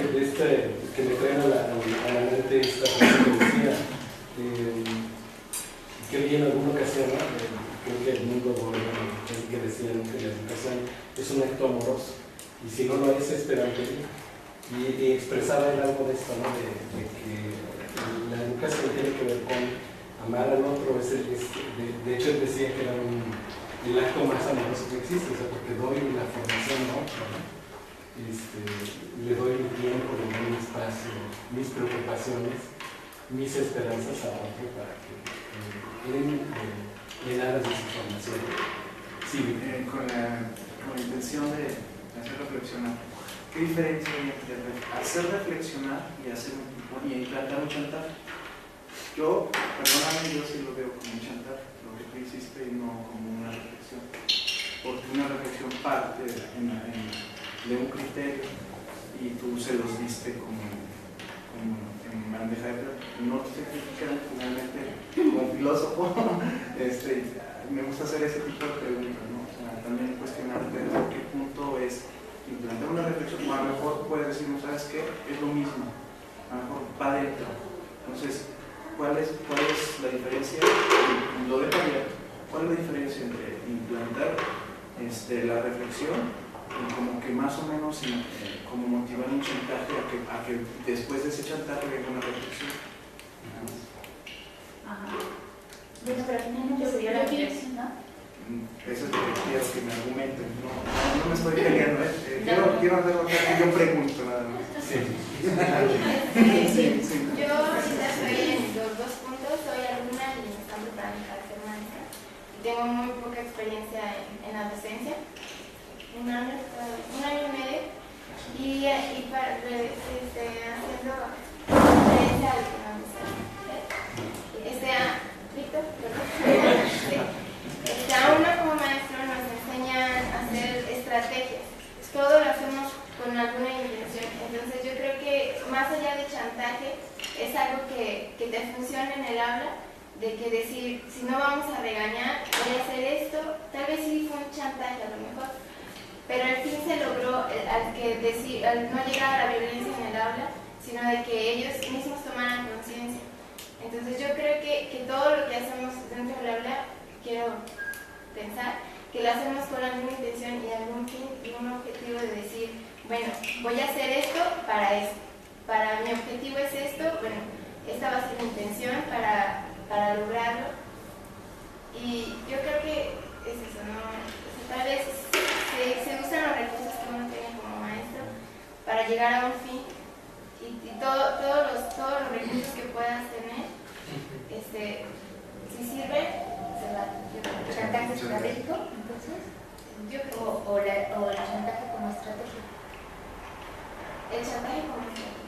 me trae a la mente esta frase que decía, que vi en alguna ocasión, ¿no? Creo que el mundo que decía que la educación es un acto amoroso, y si no lo es, espera que y expresaba él algo de esto, ¿no? De que la educación tiene que ver con amar al otro, de hecho él decía que era el acto más amoroso que existe, o sea, porque doy la formación a otro, ¿no? Le doy mi tiempo, le doy mi espacio, mis preocupaciones, mis esperanzas a otro para que en aras de su formación. Sí, con la intención de hacer reflexionar. ¿Qué diferencia hay entre hacer reflexionar y hacer y plantear un chantaje? Yo, perdóname, yo sí lo veo como un chantaje, lo que tú hiciste, y no como una reflexión. Porque una reflexión parte de un criterio y tú se los diste como en bandeja de plata. No te criticando, finalmente, como filósofo, me gusta hacer ese tipo de preguntas, ¿no? O sea, también cuestionarte desde qué punto es implantar una reflexión, o a lo mejor puedes decir, ¿sabes qué? Es lo mismo, a lo mejor va dentro. Entonces, ¿cuál es la diferencia? Lo dejo abierto. ¿Cuál es la diferencia entre implantar la reflexión y como que más o menos como motivar un chantaje a que después de ese chantaje venga una reflexión? Ajá. Bueno, pero finalmente sería la reflexión, ¿no? Eso es lo que quiero que me argumenten. No me estoy peleando, quiero hacer lo que yo pregunto nada más. Sí. Yo ahorita estoy en los dos puntos, soy alumna y me están preparando para ser maestra. Tengo muy poca experiencia en la docencia, un año y medio, y para, haciendo referencia al Víctor, a uno como maestro nos enseñan a hacer estrategias. Todo lo hacemos con alguna intención. Entonces yo creo que más allá de chantaje es algo que te funciona en el aula, de que decir, si no vamos a regañar, voy a hacer esto. Tal vez sí fue un chantaje a lo mejor, pero al fin se logró al no llegar a la violencia en el aula, sino de que ellos mismos tomaran conciencia. Entonces yo creo que todo lo que hacemos dentro del aula, quiero pensar que lo hacemos con alguna intención y algún fin y un objetivo de decir, bueno, voy a hacer esto, para mi objetivo es esto, bueno, esta va a ser mi intención para lograrlo. Y yo creo que es eso, ¿no? O sea, tal vez se usan los recursos que uno tiene como maestro para llegar a un fin, y todos los recursos que puedas tener, si sirven, se va. ¿Chantaje estratégico, entonces? Yo creo. ¿O el chantaje como estrategia? El chantaje como estrategia.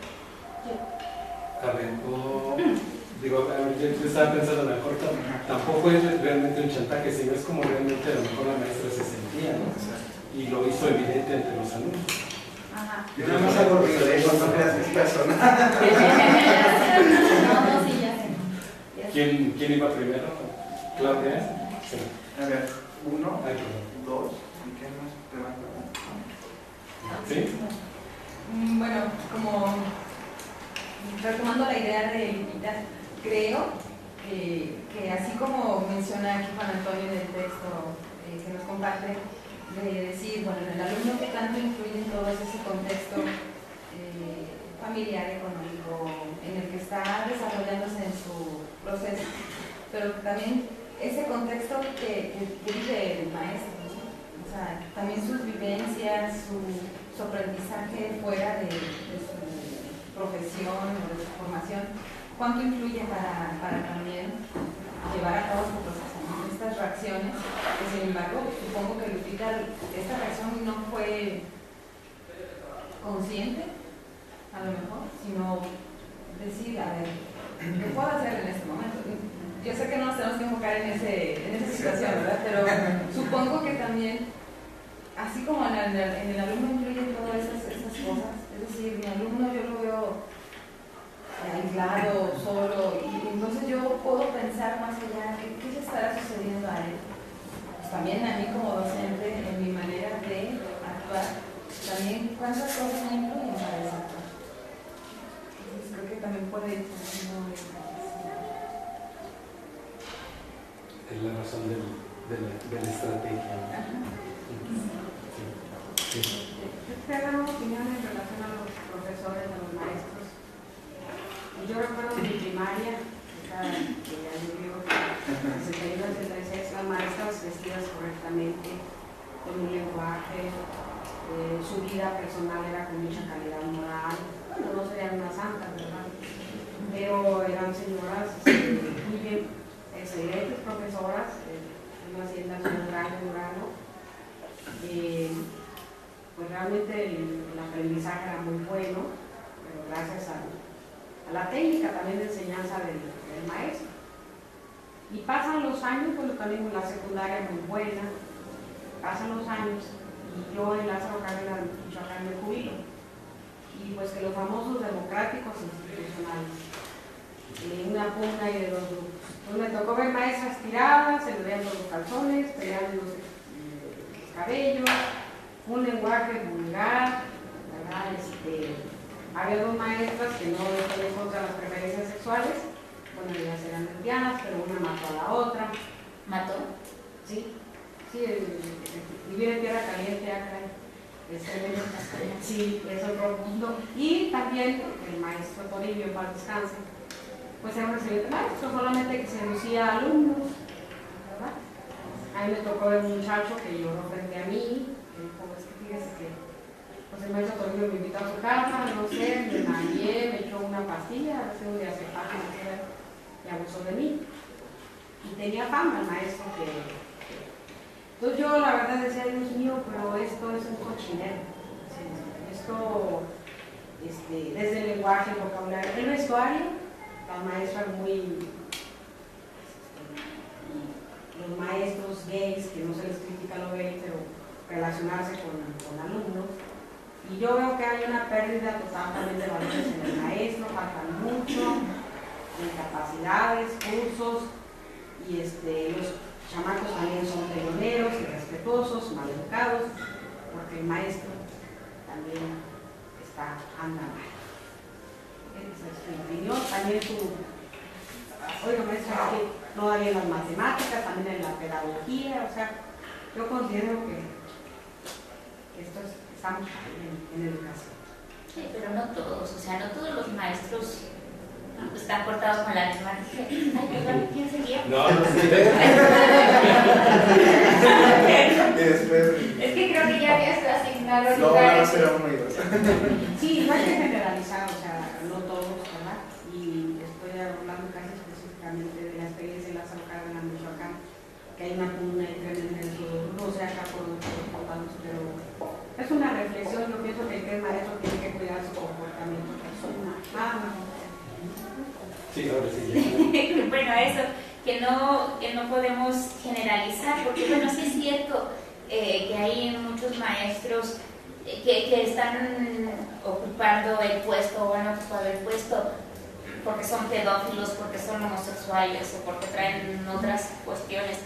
A ver, yo estaba pensando, a lo mejor tampoco es realmente un chantaje, sino es como realmente a lo mejor la maestra se sentía, ¿no? Y lo hizo evidente entre los alumnos. Ajá. Yo nada más hago ruido de eso, no creas que es personal. No, sí, ya sé. ¿Quién iba primero? ¿Claudia? Sí. A ver, 1, Ay, perdón. 2, ¿y qué más te van a dar? ¿Sí? Bueno, como retomando la idea de Lupita, creo que así como menciona aquí Juan Antonio en el texto que nos comparte, de decir, bueno, el alumno que tanto influye en todo ese contexto familiar, económico, en el que está desarrollándose en su proceso, pero también ese contexto que vive el maestro, ¿sí? O sea, también sus vivencias, su aprendizaje fuera de su profesión o de su formación, cuánto influye para también llevar a cabo su proceso, ¿no? Estas reacciones, que sin embargo, supongo que Lupita, esta reacción no fue consciente, a lo mejor, sino decir, a ver, ¿qué puedo hacer en este momento? Yo sé que no nos tenemos que enfocar en esa situación, ¿verdad? Pero supongo que también, así como en el alumno influyen todas esas cosas, es decir, mi alumno yo lo veo aislado, solo, y entonces yo puedo pensar más allá, ¿qué le estará sucediendo a él? Pues también a mí como docente, en mi manera de actuar, también cuántas cosas me influyen para esa actuar. Entonces creo que también puede ir Es la razón de la estrategia. Sí. Usted da una opinión en relación a los profesores, a los maestros. Yo recuerdo en mi primaria, que ya vivió 62, 66, las maestras vestidas correctamente, con un lenguaje, su vida personal era con mucha calidad moral. Bueno, no serían unas santas, ¿verdad? Pero eran señoras muy bien, excelentes profesoras, en una hacienda rural de Durano. Pues realmente el aprendizaje era muy bueno, pero gracias a la técnica también de enseñanza del maestro. Y pasan los años, pues también la secundaria muy buena, pasan los años y yo en Lázaro Cárdenas, Michoacán, me jubilo. Y pues que los famosos democráticos institucionales, una pugna y de dos grupos. Pues me tocó ver maestras tiradas, se le veían los calzones, peleando los cabellos, un lenguaje vulgar, ¿verdad? Había dos maestras que no estaban contra las preferencias sexuales, bueno, ellas eran lesbianas, pero una mató a la otra. ¿Mató? Sí, vivir en tierra caliente acá. Sí, es otro mundo. Y también el maestro Toribio, para descanse, pues era un excelente maestro, solamente que seducía a alumnos, ¿verdad? A mí me tocó ver un muchacho que lloró frente a mí, que dijo, es que fíjese que pues el maestro Toribio me invitó a su casa, no sé, me mareé, me echó una pastilla, hace un día y abusó de mí. Y tenía fama el maestro que... Entonces yo la verdad decía, Dios mío, pero esto es un cochinero. Esto, desde el lenguaje, el vocabulario, el vestuario, la maestra muy... los maestros gays, que no se les critica lo gay, pero relacionarse con alumnos. Y yo veo que hay una pérdida total también de valores en el maestro, faltan mucho, en capacidades, cursos, y los chamacos también son peleoneros, irrespetuosos, maleducados, porque el maestro también anda mal. Esa es mi opinión. También oiga maestra, es que no da bien las matemáticas, también en la pedagogía, o sea, yo considero que esto es estamos en educación. Sí, pero no todos, o sea, no todos los maestros están cortados con la misma tijera. Ay, perdón, ¿quién seguía? No, no sé. Y después. Es que creo que ya habías asignado No, lugares. será 1 y 2. Sí, no hay que generalizar, o sea, no todos, ¿verdad? Y estoy hablando casi específicamente de la experiencia de la Salcada en la Michoacán, que hay una comuna tremenda en su, no sé acá por los contados, pero es una reflexión. Yo pienso que el maestro tiene que cuidar su comportamiento personal. Sí, ahora sí. Bueno, eso, que no podemos generalizar, porque bueno, sí es cierto que hay muchos maestros que están ocupando el puesto o han ocupado el puesto porque son pedófilos, porque son homosexuales o porque traen otras cuestiones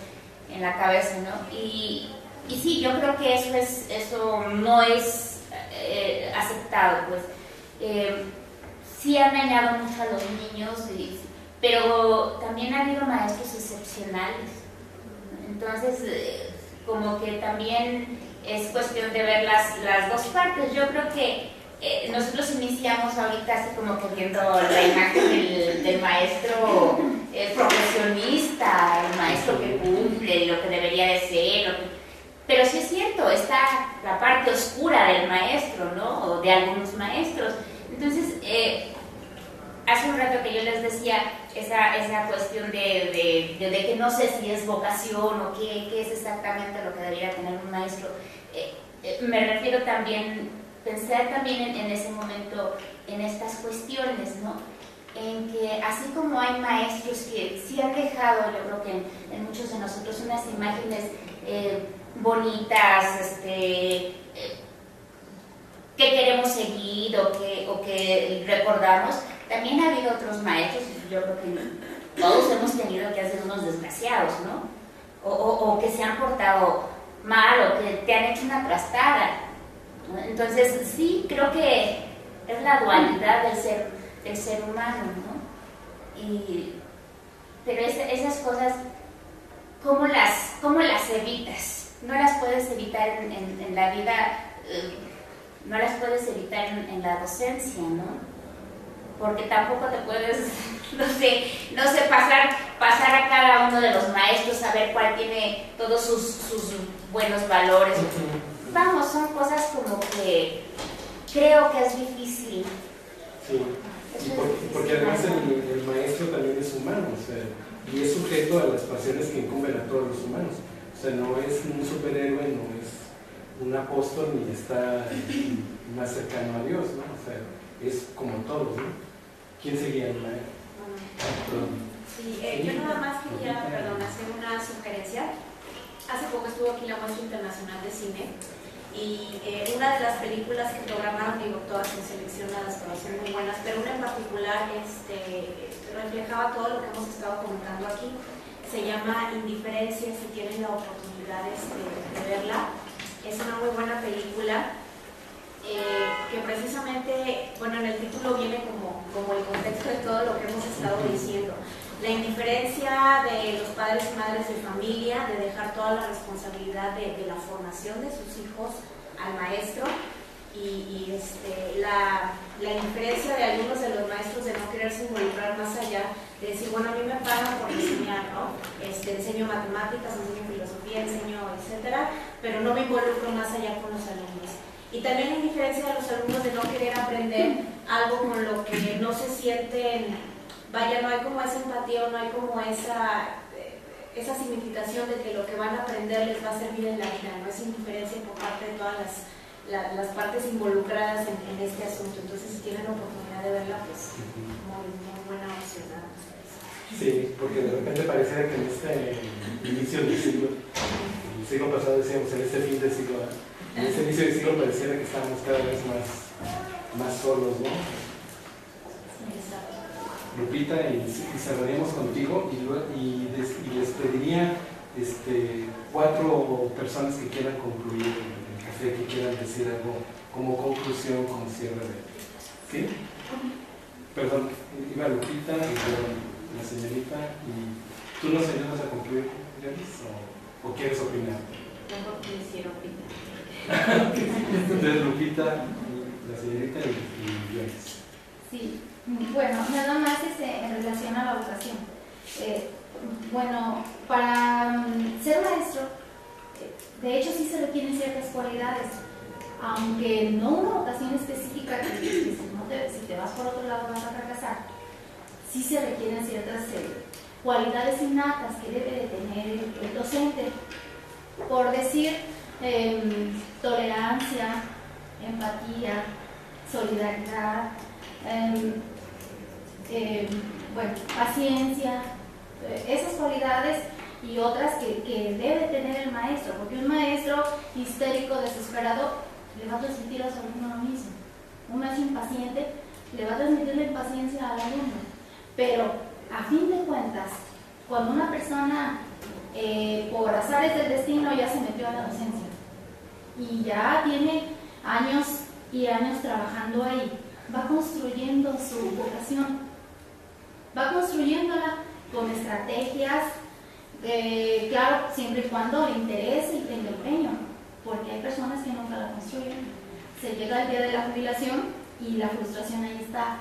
en la cabeza, ¿no? Y sí, yo creo que eso no es aceptado, pues. Sí han dañado mucho a los niños, pero también ha habido maestros excepcionales. Entonces, como que también es cuestión de ver las dos partes. Yo creo que nosotros iniciamos ahorita así como que viendo la imagen del maestro profesionista, el maestro que cumple lo que debería de ser, pero sí es cierto, está la parte oscura del maestro, ¿no? O de algunos maestros. Entonces, hace un rato que yo les decía esa cuestión de que no sé si es vocación o qué es exactamente lo que debería tener un maestro. Me refiero también, pensar también en ese momento en estas cuestiones, ¿no? En que así como hay maestros que sí han dejado, yo creo que en muchos de nosotros, unas imágenes bonitas, que queremos seguir o que recordamos, también ha habido otros maestros, yo creo que todos hemos tenido que hacer unos desgraciados, ¿no? O que se han portado mal o que te han hecho una trastada, ¿no? Entonces sí, creo que es la dualidad del ser humano, ¿no? Pero esas cosas, ¿cómo las evitas? No las puedes evitar en la vida, no las puedes evitar en la docencia, ¿no? Porque tampoco te puedes, no sé, pasar a cada uno de los maestros, saber cuál tiene todos sus buenos valores. Vamos, son cosas como que creo que es difícil. Sí, porque además el maestro también es humano, o sea, y es sujeto a las pasiones que incumben a todos los humanos. O sea, no es un superhéroe, no es un apóstol, ni está más cercano a Dios, ¿no? O sea, es como todos, ¿no? ¿Quién seguía el maestro? Sí, yo nada más quería, hacer una sugerencia. Hace poco estuvo aquí la Muestra Internacional de Cine y una de las películas que programaron, digo, todas son seleccionadas, todas son muy buenas, pero una en particular reflejaba todo lo que hemos estado comentando aquí. Se llama Indiferencia, si tienen la oportunidad de verla. Es una muy buena película. Que precisamente, bueno, en el título viene como el contexto de todo lo que hemos estado diciendo. La indiferencia de los padres y madres de familia, de dejar toda la responsabilidad de la formación de sus hijos al maestro y la indiferencia de algunos de los maestros de no quererse involucrar más allá, de decir, bueno, a mí me pagan por enseñar, ¿no? Enseño matemáticas, enseño filosofía, enseño etcétera, pero no me involucro más allá con los alumnos. Y también la indiferencia de los alumnos de no querer aprender algo con lo que no se sienten, vaya, no hay como esa empatía o no hay como esa significación de que lo que van a aprender les va a servir en la vida, no es indiferencia por parte de todas las partes involucradas en este asunto. Entonces, si tienen la oportunidad de verla, pues muy buena opción. Sí, porque de repente pareciera que en este inicio del siglo, el siglo pasado decíamos, en este fin del siglo, en este inicio del siglo pareciera que estábamos cada vez más solos, ¿no? Lupita, y cerraríamos contigo y les pediría 4 personas que quieran concluir el café, que quieran decir algo como conclusión, como cierre de... ¿Sí? Perdón, iba Lupita y luego la señorita, y ¿tú nos ayudas a concluir, Yanis, o quieres opinar? Tengo que decir opinar. Entonces, Lupita, la señorita y Joyce. Sí, bueno, nada más en relación a la vocación. Bueno, para ser maestro, de hecho sí se requieren ciertas cualidades, aunque no una vocación específica que si te vas por otro lado vas a fracasar. Sí se requieren ciertas cualidades innatas que debe de tener el docente. Por decir, tolerancia, empatía, solidaridad, bueno, paciencia, esas cualidades y otras que debe tener el maestro, porque un maestro histérico, desesperado, le va a transmitir a su alumno lo mismo. Un maestro impaciente le va a transmitir la impaciencia al alumno, pero a fin de cuentas, cuando una persona por azares del destino ya se metió a la docencia y ya tiene años y años trabajando ahí, va construyendo su vocación, va construyéndola con estrategias, claro, siempre y cuando le interese y tenga empeño, porque hay personas que nunca la construyen. Se llega el día de la jubilación y la frustración ahí está.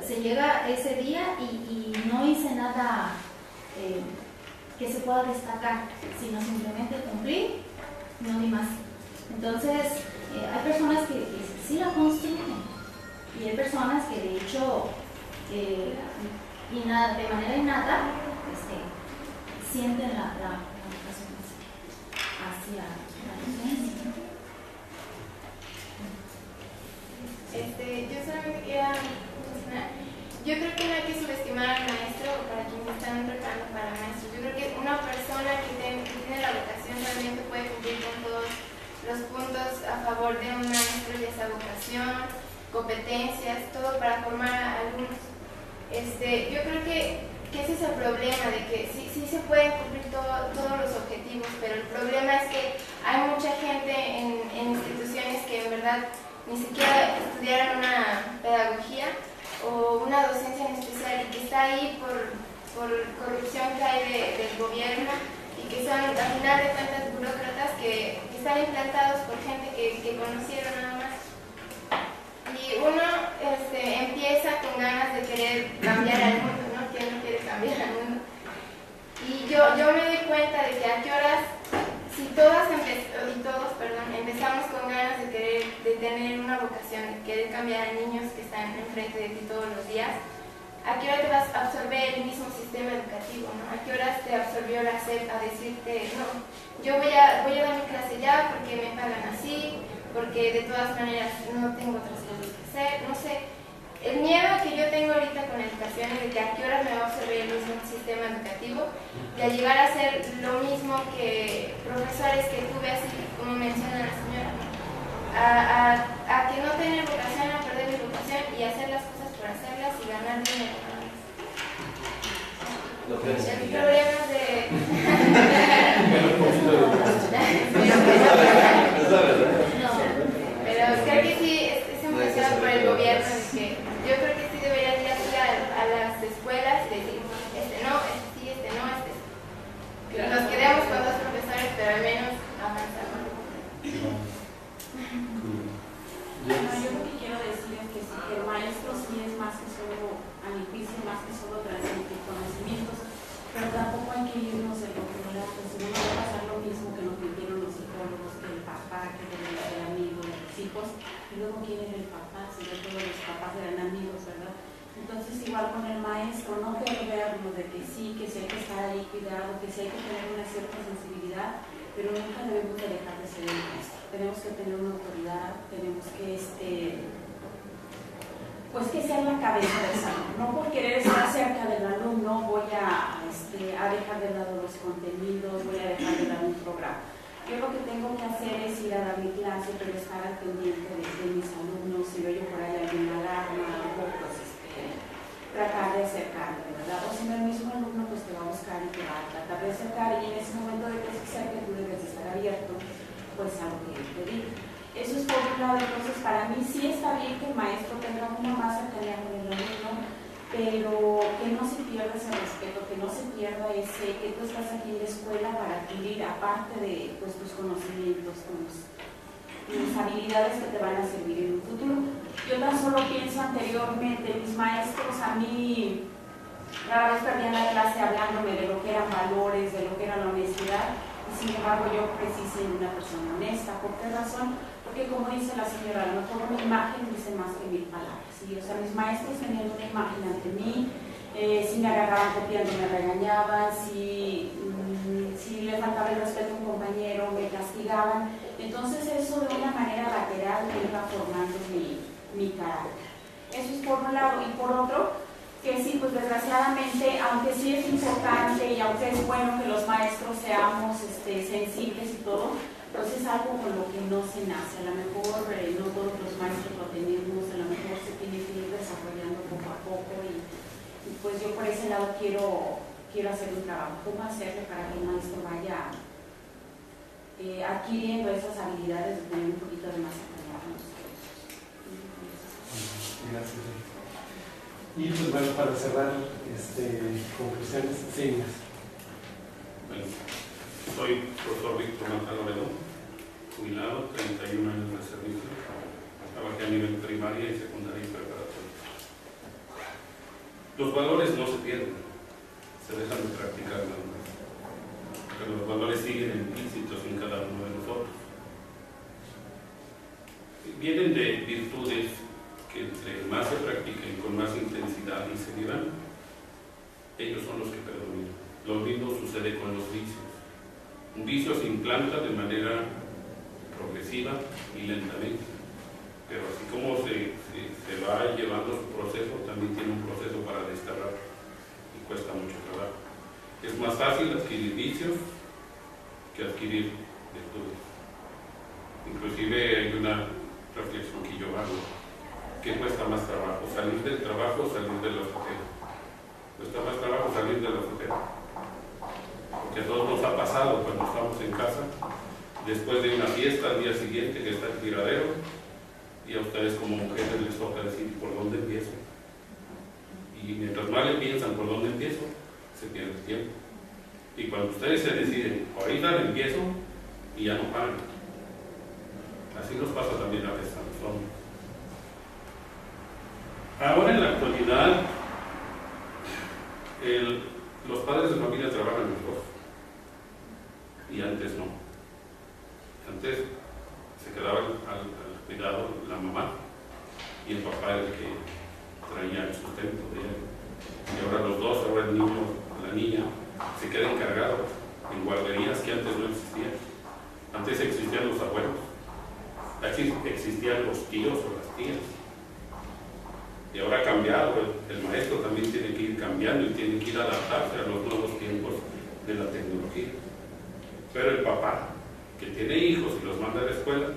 Se llega ese día y no hice nada que se pueda destacar, sino simplemente cumplir, no ni más. Entonces, hay personas que sí la construyen y hay personas que de hecho de manera innata sienten la vocación hacia la docencia. Yo solamente quería mencionar, yo creo que no hay que subestimar al maestro o para quienes están preparando para maestros. Yo creo que una persona que tiene la vocación realmente puede cumplir con todos los puntos a favor de un maestro, ya sea vocación, competencias, todo para formar a alumnos. Yo creo que ese es el problema, de que sí se pueden cumplir todos los objetivos, pero el problema es que hay mucha gente en instituciones que en verdad ni siquiera estudiaron una pedagogía o una docencia en especial y que está ahí por corrupción que hay del gobierno y que son al final de cuentas burócratas que están implantados por gente que conocieron nada más. Y uno empieza con ganas de querer cambiar al mundo, ¿no? ¿Quién no quiere cambiar al mundo? Y yo me doy cuenta de que a qué horas, si todos empezamos con ganas de tener una vocación, de querer cambiar a niños que están enfrente de ti todos los días, ¿a qué hora te vas a absorber el mismo sistema educativo, ¿no? ¿A qué horas te absorbió la SEP a decirte, no, yo voy a dar mi clase ya porque me pagan así, porque de todas maneras no tengo otras cosas que hacer, no sé. El miedo que yo tengo ahorita con la educación es de que a qué horas me va a absorber el mismo sistema educativo y a llegar a ser lo mismo que profesores que tuve, así como menciona la señora, ¿no? A que no tener vocación, a perder mi vocación y hacer las cosas por hacerlas y ganar dinero. Lo que es El problema es de... es la verdad. No, pero creo que sí es empezado por el gobierno, de que yo creo que sí deberían ir así a las escuelas y decir, no, sí, no, que nos quedemos con dos profesores, pero al menos avanzar. Yo lo que quiero decir es que el maestro sí es más que solo, a mi juicio, más que solo transmitir conocimientos, pero tampoco hay que irnos de lo que no si no va a pasar lo mismo que nos pidieron los psicólogos, que el papá, que el amigo de los hijos, y luego quién era el papá, si no todos los papás eran amigos, ¿verdad? Entonces igual con el maestro, no perdernos de que sí hay que estar ahí cuidado, que sí hay que tener una cierta sensibilidad, pero nunca debemos de dejar de ser el maestro. Tenemos que tener una autoridad, tenemos que pues que sea la cabeza del salón. No por querer estar cerca del alumno voy a dejar de lado los contenidos, voy a dejar de lado un programa. Yo lo que tengo que hacer es ir a dar mi clase, pero estar al pendiente de mis alumnos, si veo por ahí alguna alarma, algo, pues tratar de acercarme, ¿verdad? O si no, el mismo alumno pues te va a buscar y te va a tratar de acercar, y en ese momento de que se acerque tú debes de estar abierto pues a lo que te digo. Eso es por un lado. Entonces para mí sí está bien que el maestro tenga una más cercanía con el alumno, pero que no se pierda ese respeto, que no se pierda ese que tú estás aquí en la escuela para adquirir, aparte de pues, tus conocimientos, tus habilidades que te van a servir en un futuro. Yo tan solo pienso anteriormente, mis maestros a mí rara vez perdían la clase hablándome de lo que eran valores, de lo que era la honestidad, y sin embargo yo crecí siendo una persona honesta. ¿Por qué razón? Porque como dice la señora, a lo mejor una imagen dice más que 1000 palabras, ¿sí? O sea, mis maestros tenían una imagen ante mí, si me agarraban copiando me regañaban, si les faltaba el respeto a un compañero me castigaban. Entonces eso de una manera lateral me iba formando mi carácter. Eso es por un lado. Y por otro, que sí, pues desgraciadamente, aunque sí es importante y aunque es bueno que los maestros seamos sensibles y todo, pues es algo con lo que no se nace. A lo mejor no todos los maestros lo tenemos, a lo mejor se tiene que ir desarrollando poco a poco y pues yo por ese lado quiero hacer un trabajo. ¿Cómo hacerle para que el maestro vaya adquiriendo esas habilidades de tener un poquito de masa con los cursos? Gracias. Y pues bueno, para cerrar, conclusiones, sí. Bueno, soy profesor Víctor Manzano Bedón, jubilado, 31 años de servicio. Trabajé a nivel primaria y secundaria y preparatoria. Los valores no se pierden, se dejan de practicar nada más. Pero los valores siguen implícitos en cada uno de nosotros. Vienen de virtudes que entre más se practiquen con más intensidad y seriedad, ellos son los que predominan. Lo mismo sucede con los vicios. Un vicio se implanta de manera progresiva y lentamente, pero así como se va llevando su proceso, también tiene un proceso para desterrar y cuesta mucho trabajo. Es más fácil adquirir vicios que adquirir virtudes. Inclusive hay una reflexión que yo hago, que cuesta más trabajo, salir del trabajo o salir de la flojera. Cuesta más trabajo salir de la flojera, porque a todos nos ha pasado cuando estamos en casa, después de una fiesta al día siguiente que está el tiradero, y a ustedes como mujeres les toca decir ¿por dónde empiezo? Y mientras más le piensan por dónde empiezo, se pierde el tiempo. Y cuando ustedes se deciden, ahorita le empiezo, y ya no paran. Así nos pasa también a veces a los hombres. Ahora en la actualidad, los padres de familia trabajan mejor. Y antes no. Antes se quedaba al cuidado la mamá y el papá era el que traía el sustento de él. Y ahora los dos, ahora el niño o la niña, se quedan encargados en guarderías que antes no existían. Antes existían los abuelos, existían los tíos o las tías. Y ahora ha cambiado, el maestro también tiene que ir cambiando y tiene que ir adaptarse a los nuevos tiempos de la tecnología. Pero el papá, que tiene hijos y los manda a la escuela,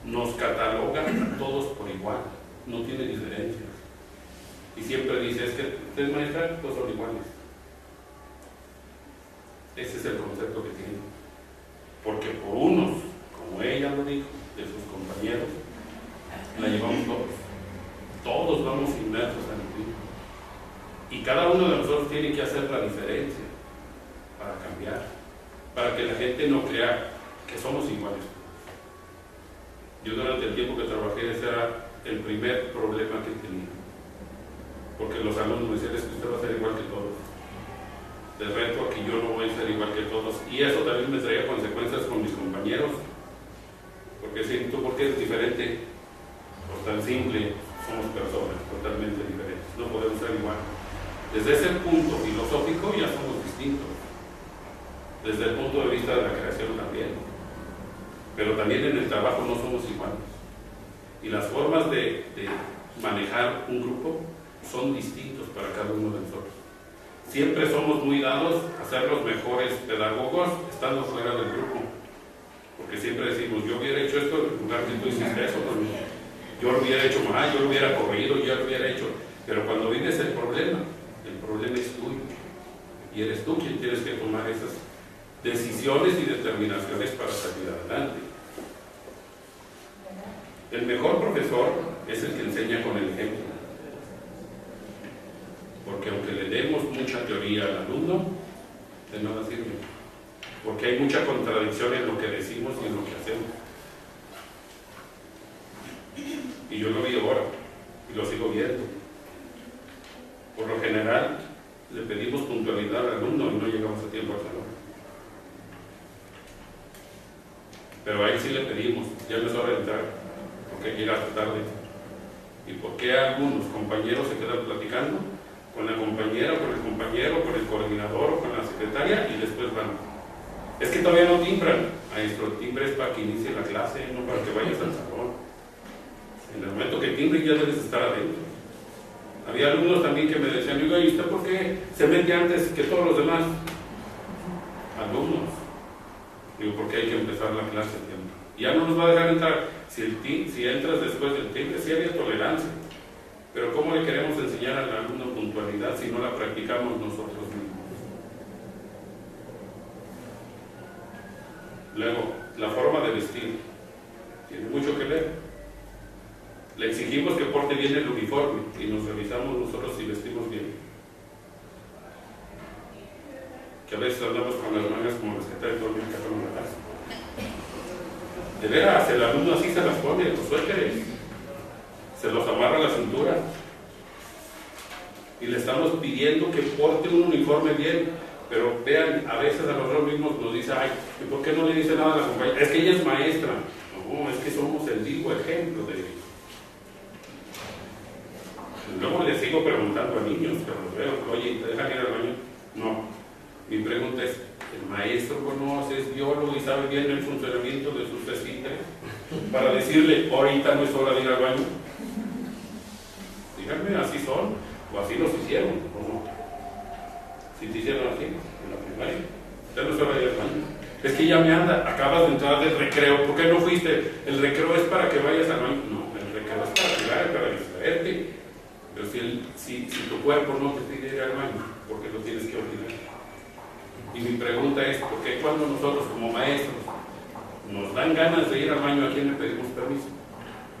nos cataloga a todos por igual, no tiene diferencias. Y siempre dice, es que ustedes maestras, todos son iguales. Ese es el concepto que tiene. Porque por unos, como ella lo dijo, de sus compañeros, la llevamos todos. Todos vamos inmersos en el mismo. Y cada uno de nosotros tiene que hacer la diferencia para cambiar, para que la gente no crea que somos iguales. Yo durante el tiempo que trabajé ese era el primer problema que tenía. Porque los alumnos me decían, es que usted va a ser igual que todos. De reto a que yo no voy a ser igual que todos. Y eso también me traía consecuencias con mis compañeros. Porque si tú, ¿por qué eres diferente? Por tan simple, somos personas totalmente diferentes. No podemos ser iguales. Desde ese punto filosófico ya somos distintos. Desde el punto de vista de la creación también. Pero también en el trabajo no somos iguales. Y las formas de manejar un grupo son distintos para cada uno de nosotros. Siempre somos muy dados a ser los mejores pedagogos estando fuera del grupo. Porque siempre decimos, yo hubiera hecho esto en lugar que tú hiciste eso. Yo lo hubiera hecho más, yo lo hubiera corrido, yo lo hubiera hecho. Pero cuando vives el problema es tuyo. Y eres tú quien tienes que tomar esas decisiones y determinaciones para salir adelante. El mejor profesor es el que enseña con el ejemplo. Porque aunque le demos mucha teoría al alumno, de nada sirve. Porque hay mucha contradicción en lo que decimos y en lo que hacemos. Y yo lo vi ahora, y lo sigo viendo. Por lo general, le pedimos puntualidad al alumno y no llegamos a tiempo al salón. Pero a él sí le pedimos, ya no es hora de entrar, porque llegaste tarde. ¿Y por qué algunos compañeros se quedan platicando con la compañera, con el compañero, con el coordinador o con la secretaria y después van? Es que todavía no timbran. Maestro, el timbre es para que inicie la clase, no para que vayas al salón. En el momento que timbre ya debes estar adentro. Había alumnos también que me decían, oiga, ¿y usted por qué se mete antes que todos los demás alumnos? Digo, porque hay que empezar la clase a tiempo. Ya no nos va a dejar entrar. Si entras después del timbre, sí había tolerancia. Pero ¿cómo le queremos enseñar al alumno puntualidad si no la practicamos nosotros mismos? Luego, la forma de vestir tiene mucho que ver. Le exigimos que porte bien el uniforme y nos revisamos nosotros si vestimos bien. Que a veces andamos con las mangas como las que trae todo el cajón en la casa. De veras, el alumno así se las pone, los suéteres, se los amarra a la cintura. Y le estamos pidiendo que porte un uniforme bien. Pero vean, a veces a nosotros mismos nos dice, ay, ¿y por qué no le dice nada a la compañera? Es que ella es maestra. No, es que somos el vivo ejemplo de ellos. Luego les sigo preguntando a niños que los veo, oye, ¿te dejan ir al baño? No. Mi pregunta es, ¿el maestro conoce, es biólogo y sabe bien el funcionamiento de sus vesículas para decirle, ahorita no es hora de ir al baño? Díganme, ¿así son? ¿O así los hicieron? ¿O no? Si te hicieron así, en la primaria, ya no es hora de ir al baño. Es que ya me anda, acabas de entrar del recreo, ¿por qué no fuiste? El recreo es para que vayas al baño. No, el recreo es para jugar, para distraerte. Pero si tu cuerpo no te pide ir al baño, ¿por qué lo tienes que olvidar? Y mi pregunta es, ¿por qué cuando nosotros como maestros nos dan ganas de ir al baño, a quién le pedimos permiso?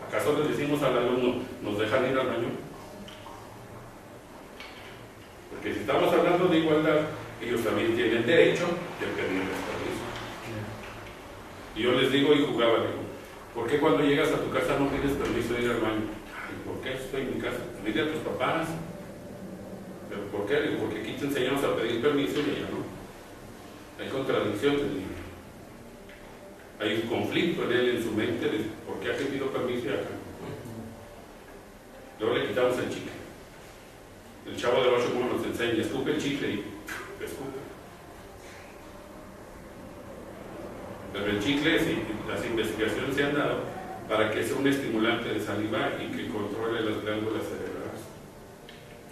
¿Acaso le decimos al alumno, ¿nos dejan ir al baño? Porque si estamos hablando de igualdad, ellos también tienen derecho de pedirles permiso. Y yo les digo, y jugaba, digo, ¿por qué cuando llegas a tu casa no pides permiso de ir al baño? Ay, ¿por qué estoy en mi casa? Dile a tus papás. ¿Pero por qué? Digo, porque aquí te enseñamos a pedir permiso y allá no. Hay contradicción del niño. Hay un conflicto en él, en su mente, de por qué aquí pido permiso y acá no. Luego le quitamos el chicle. El Chavo del 8 como nos enseña, escupe el chicle y escupe. Pero el chicle, sí, las investigaciones se han dado para que sea un estimulante de saliva y que controle las glándulas cerebrales.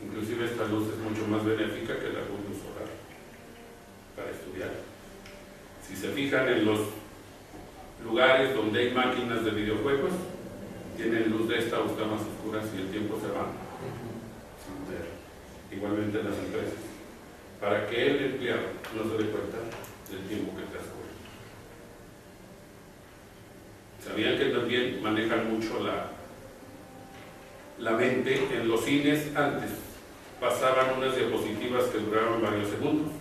Inclusive esta luz es mucho más benéfica que la luz solar para estudiar. Si se fijan en los lugares donde hay máquinas de videojuegos, tienen luz de esta o está más oscura si el tiempo se va. Igualmente en las empresas, para que el empleado no se dé cuenta del tiempo que transcurre. ¿Sabían que también manejan mucho la mente? En los cines antes pasaban unas diapositivas que duraban varios segundos.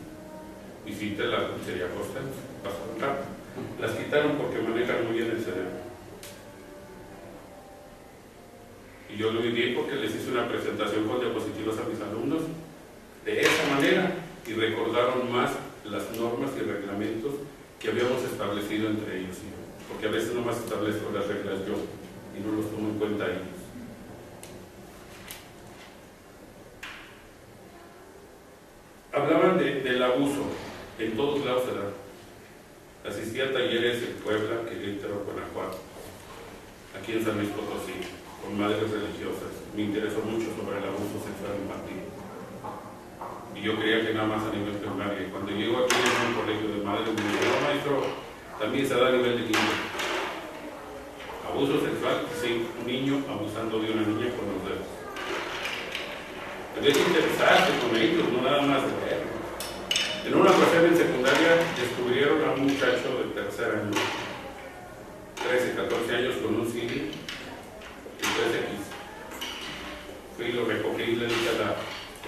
Visite la pizzería Costa, pasaron rápido. Las quitaron porque manejan muy bien el cerebro. Y yo lo viví porque les hice una presentación con diapositivas a mis alumnos de esa manera y recordaron más las normas y reglamentos que habíamos establecido entre ellos y yo. Porque a veces nomás establezco las reglas yo y no los tomo en cuenta ellos. Hablaban del abuso, en todos lados se da. Asistí a talleres en Puebla, Querétaro, Guanajuato, aquí en San Luis Potosí, con madres religiosas. Me interesó mucho sobre el abuso sexual infantil. Y yo creía que nada más a nivel primario. Y cuando llego aquí en un colegio de madres, me dijo, no, maestro, también se da a nivel de niño. Abuso sexual, sí, un niño abusando de una niña con los dedos. Debes interesarte con ellos, no nada más de ver. En una ocasión en secundaria descubrieron a un muchacho de tercer año, 13, 14 años, con un CD. Entonces fui y lo recogí y le dije a la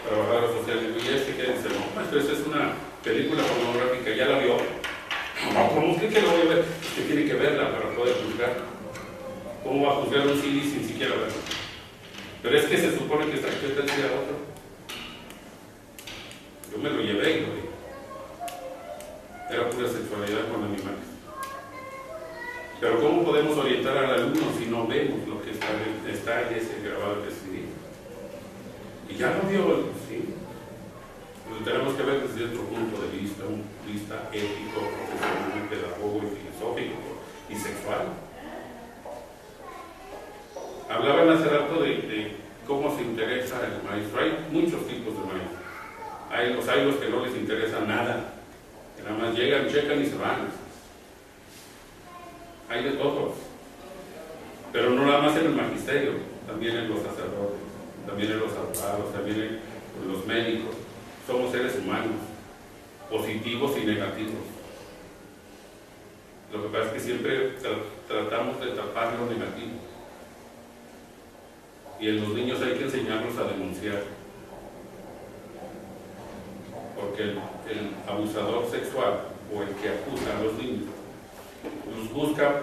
trabajadora social, y dije, ¿este qué dice? No, maestro, esta es una película pornográfica, ¿ya la vio? No, ¿cómo es que lo voy a ver? Usted tiene que verla para poder juzgar. ¿Cómo va a juzgar un CD sin siquiera verlo? Pero es que se supone que Saqueta decía otro. Yo me lo llevé y lo vi. Era pura sexualidad con animales. Pero ¿cómo podemos orientar al alumno si no vemos lo que está en ese grabado que CD? Y ya lo vio, ¿sí? Lo tenemos que ver desde otro punto de vista, un punto de vista ético, profesional, pedagogo y filosófico y sexual. Hablaban hace rato de cómo se interesa el maestro. Hay muchos tipos de maestros. Hay los que no les interesa nada, que nada más llegan, checan y se van. Hay de todos. Pero no nada más en el magisterio, también en los sacerdotes, también en los abogados, también en los médicos. Somos seres humanos, positivos y negativos. Lo que pasa es que siempre tratamos de tapar lo negativo. Y en los niños hay que enseñarlos a denunciar. Porque el abusador sexual o el que acusa a los niños los busca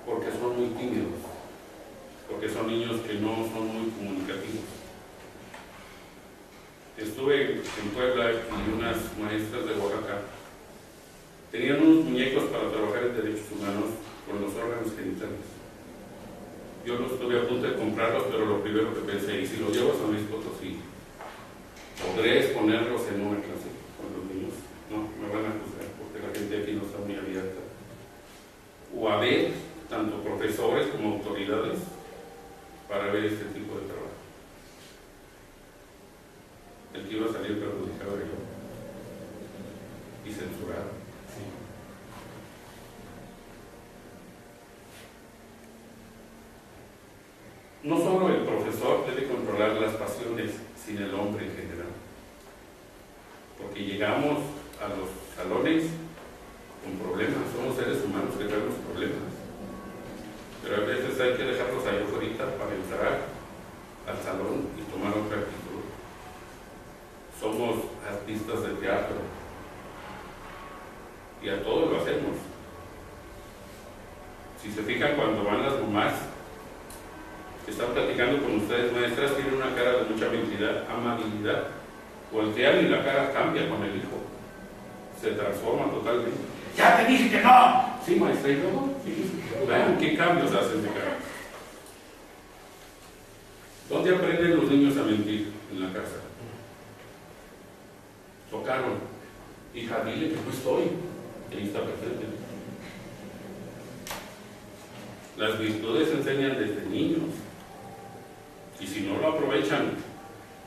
porque son muy tímidos, porque son niños que no son muy comunicativos. Estuve en Puebla y unas maestras de Oaxaca tenían unos muñecos para trabajar en derechos humanos con los órganos genitales. Yo no estuve a punto de comprarlos, pero lo primero que pensé, y si los llevo a San Luis Potosí, ¿podré exponerlos en una clase con los niños? No, me van a juzgar porque la gente aquí no está muy abierta. O a ver, tanto profesores como autoridades, para ver este tipo de trabajo. El que iba a salir perjudicado era yo. Y censurado. Sí. No solo el profesor debe controlar las pasiones, sino el hombre en general. Porque llegamos a los salones con problemas, somos seres humanos que tenemos problemas. Pero a veces hay que dejarlos allá afuera para entrar al salón y tomar otra actitud. Somos artistas de teatro y a todos lo hacemos. Si se fijan, cuando van las mamás que están platicando con ustedes, maestras, tienen una cara de mucha amabilidad, voltean y la cara cambia con el hijo, se transforma totalmente. ¡Ya te dije que no! Sí, maestra, ¿y luego? Vean qué cambios hacen de cara. ¿Dónde aprenden los niños a mentir? En la casa. Tocaron. Hija, dile que no estoy. Ahí está presente. Las virtudes se enseñan desde niños. Y si no lo aprovechan,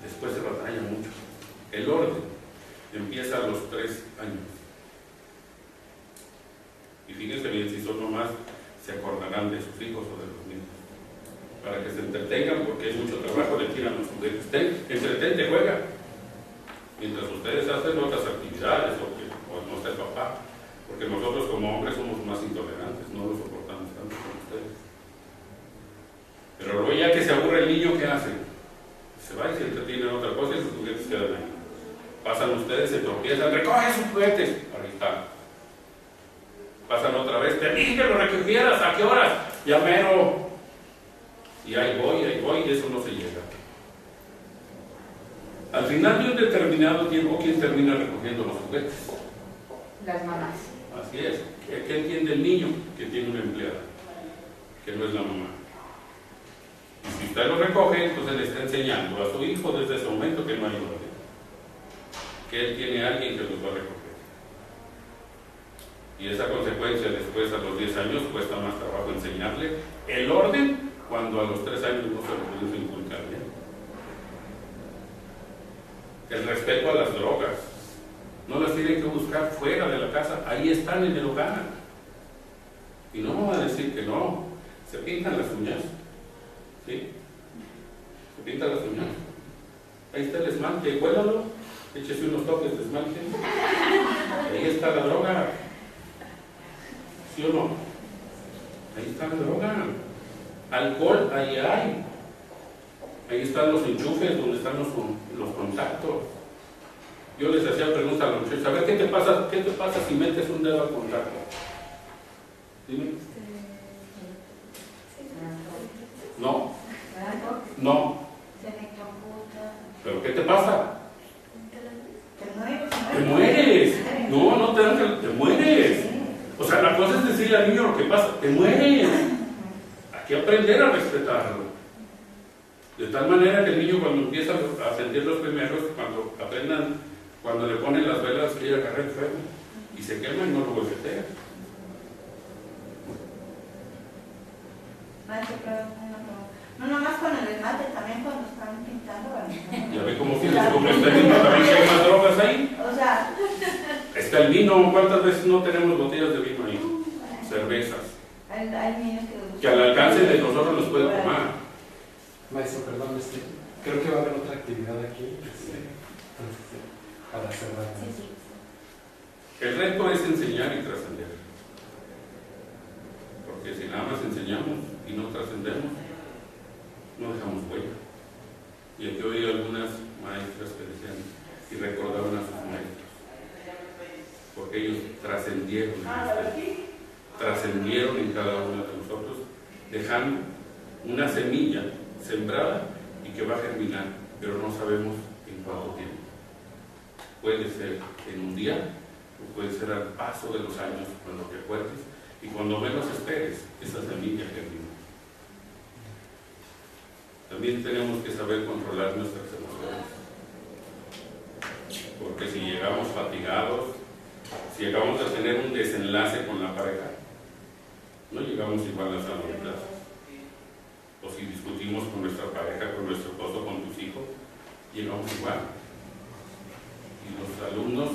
después se batalla mucho. El orden empieza a los 3 años. Y fíjense bien, si son mamás, se acordarán de sus hijos o de los niños. Para que se entretengan, porque es mucho trabajo, le tiran los juguetes. Entretente, juega. Mientras ustedes hacen otras actividades, o no está el papá. Porque nosotros como hombres somos más intolerantes, no lo soportamos tanto como ustedes. Pero luego ya que se aburre el niño, ¿qué hace? Se va y se entretiene en otra cosa y sus juguetes quedan ahí. Pasan ustedes, se tropiezan, recoge sus juguetes. Ahí está. Pasan otra vez, te dije que lo recogieras, ¿a qué horas? Ya mero. Y ahí voy, y eso no se llega. Al final de un determinado tiempo, ¿quién termina recogiendo los juguetes? Las mamás. Así es. ¿Qué entiende el niño? Que tiene una empleada, que no es la mamá. Y si usted lo recoge, entonces le está enseñando a su hijo desde ese momento que no hay orden. Que él tiene a alguien que los va a recoger. Y esa consecuencia después, a los 10 años, cuesta más trabajo enseñarle el orden cuando a los 3 años no se lo puede inculcar bien. El respeto a las drogas. No las tienen que buscar fuera de la casa, ahí están en el hogar. Y no me va a decir que no. Se pintan las uñas. ¿Sí? Se pintan las uñas. Ahí está el esmalte, huélalo, échese unos toques de esmalte. Ahí está la droga. ¿Sí o no? Ahí está la droga. Alcohol, ahí hay. Ahí están los enchufes, donde están los contactos. Yo les hacía preguntas a los muchachos, a ver, ¿qué te pasa si metes un dedo al contacto? Dime. No. Se electrocuta. ¿Pero qué te pasa? Te mueres. ¡Te mueres! No, no te mueres. O sea, la cosa es decirle al niño lo que pasa. ¡Te mueres! Hay que aprender a respetarlo. De tal manera que el niño cuando empieza a sentir los primeros, cuando aprendan, cuando le ponen las velas, que ella agarra el fuego y se quema y no lo golpetea. No nomás con el esmalte, también cuando están pintando. Ya ve cómo tienes como está el vino, también que hay más drogas ahí. O sea, Está el vino, ¿cuántas veces no tenemos botellas de vino ahí? Cervezas. hay niños Que al alcance de nosotros los puede tomar. Maestro, perdón, creo que va a haber otra actividad aquí para cerrar. El reto es enseñar y trascender. Porque si nada más enseñamos y no trascendemos, no dejamos huella. Y aquí oí algunas maestras que decían y recordaban a sus maestros. Porque ellos trascendieron en cada uno de nosotros, dejando una semilla sembrada y que va a germinar, pero no sabemos en cuánto tiempo. Puede ser en un día, o puede ser al paso de los años, cuando te acuerdes, y cuando menos esperes, esa semilla germina. También tenemos que saber controlar nuestras emociones, porque si llegamos fatigados, si llegamos a tener un desenlace con la pareja, no llegamos igual a la mitad. O si discutimos con nuestra pareja, con nuestro esposo, con tus hijos, llegamos igual. Y los alumnos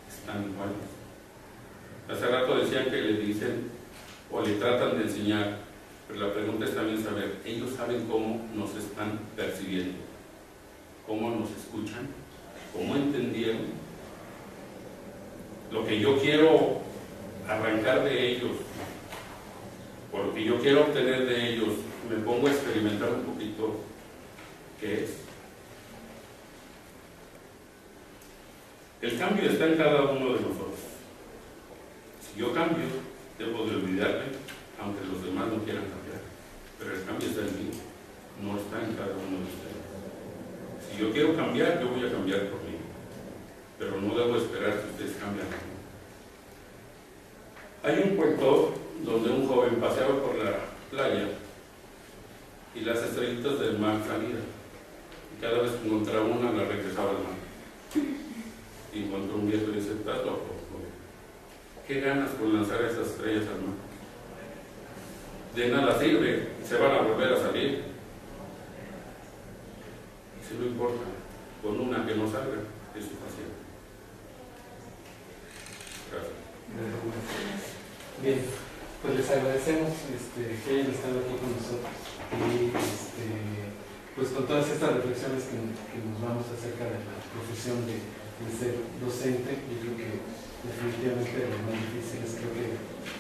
están iguales. Hace rato decían que le dicen o le tratan de enseñar, pero la pregunta es también saber, ellos saben cómo nos están percibiendo, cómo nos escuchan, cómo entendieron lo que yo quiero arrancar de ellos, porque yo quiero obtener de ellos. Me pongo a experimentar un poquito qué es. El cambio está en cada uno de nosotros. Si yo cambio, debo de olvidarme, aunque los demás no quieran cambiar. Pero el cambio está en mí, no está en cada uno de ustedes. Si yo quiero cambiar, yo voy a cambiar por mí. Pero no debo esperar que ustedes cambien. Hay un cuento donde un joven paseaba por la playa y las estrellitas del mar salían. Y cada vez que encontraba una, la regresaba al mar. Y encontró un viejo y dice, ¿estás loco? ¿Qué ganas con lanzar esas estrellas al mar? De nada sirve, se van a volver a salir. Si no importa, con una que no salga, es suficiente. Gracias. Bien, pues les agradecemos que hayan estado aquí con nosotros y pues con todas estas reflexiones que nos vamos acerca de la profesión de ser docente. Yo creo que definitivamente lo más difícil es, creo que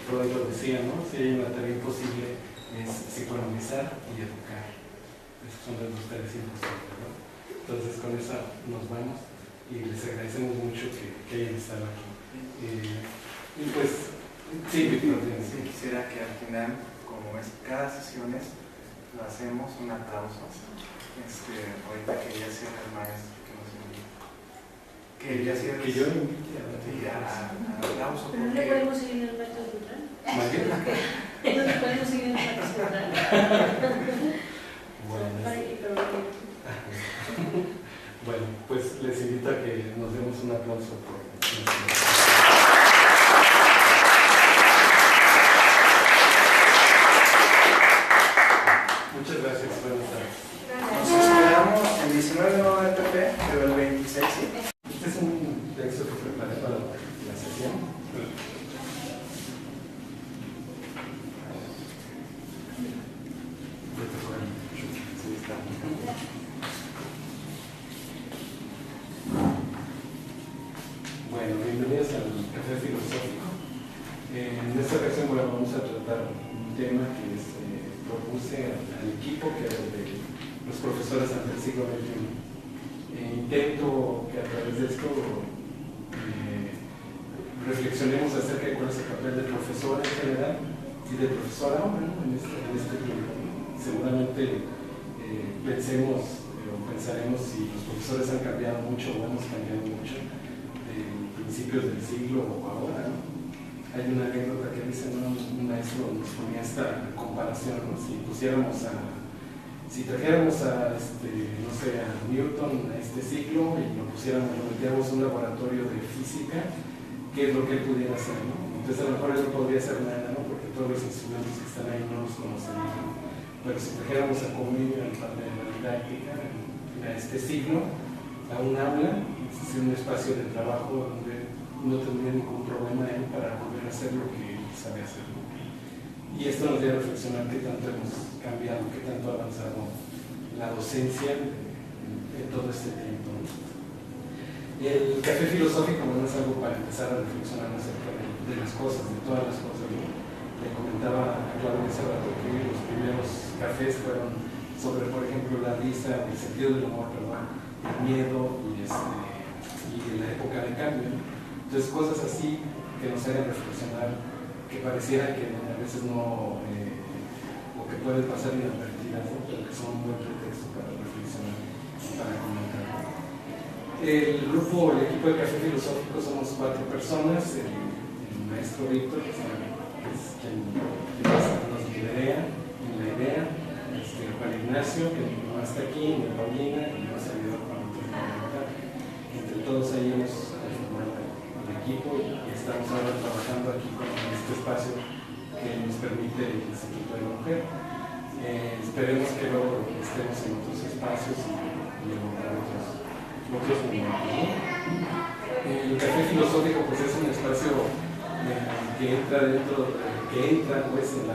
Freud lo decía, ¿no? Si hay una tarea imposible es psicoanalizar y educar. Esos son las dos tareas imposibles, ¿no? Entonces con eso nos vamos y les agradecemos mucho que hayan estado aquí. Y pues, sí, quisiera que al final, como es cada sesión es, lo hacemos un aplauso. Ahorita que ya sea el maestro que nos invite. Que ya sea que yo invite a aplauso. ¿Pero no le podemos seguir el reto cultural? ¿Más bien? ¿No le podemos seguir el reto cultural? Bueno, pues les invito a que nos demos un aplauso por nuestro... Muchas gracias, buenas tardes. Nos esperamos el 19 no de PP, pero el 26 sí. Este es un texto que preparé para la sesión. Bueno, bienvenidos al Café Filosófico. En esta ocasión vamos a tratar un tema que propuse al equipo, que era de los profesores ante el siglo XXI. Intento que a través de esto reflexionemos acerca de cuál es el papel del profesor en general y del profesor ahora, ¿no? en este tiempo. Seguramente pensemos o pensaremos si los profesores han cambiado mucho o hemos cambiado mucho de principios del siglo o ahora, ¿no? Hay una anécdota que dice, ¿no? Un maestro nos ponía esta comparación, ¿no? Si trajéramos a, no sé, a Newton a este ciclo y lo metiéramos en un laboratorio de física, ¿qué es lo que él pudiera hacer, ¿no? Entonces a lo mejor él no podría hacer nada, ¿no? Porque todos los instrumentos que están ahí no los conocemos, ¿no? Pero si trajéramos a Comín al parte de la didáctica, a este ciclo, a un aula, es un espacio de trabajo donde no tendría ningún problema él para poder hacer lo que él sabe hacer, ¿no? Y esto nos debe reflexionar qué tanto hemos cambiado, qué tanto ha avanzado la docencia en todo este tiempo, ¿no? Y el café filosófico, bueno, es algo para empezar a reflexionar acerca de las cosas, de todas las cosas, ¿no? Le comentaba a Claudia hace rato que los primeros cafés fueron sobre, por ejemplo, la risa, el sentido del humor, perdón, el miedo y la época de cambio, ¿no? Entonces, cosas así que nos hagan reflexionar, que pareciera que a veces no, o que pueden pasar inadvertidas, ¿no? Pero que son un buen pretexto para reflexionar, para comentar. El equipo de café filosófico somos 4 personas, el maestro Víctor, que es quien nos liderea en la idea, Juan Ignacio, que no está aquí, y Paulina, y nos ayudó con el parlamentar. Entre todos ahí hemos formado el equipo y estamos ahora trabajando aquí con este espacio que nos permite el Instituto de la Mujer. Esperemos que luego estemos en otros espacios y en otros momentos, ¿no? El café filosófico pues es un espacio que entra pues en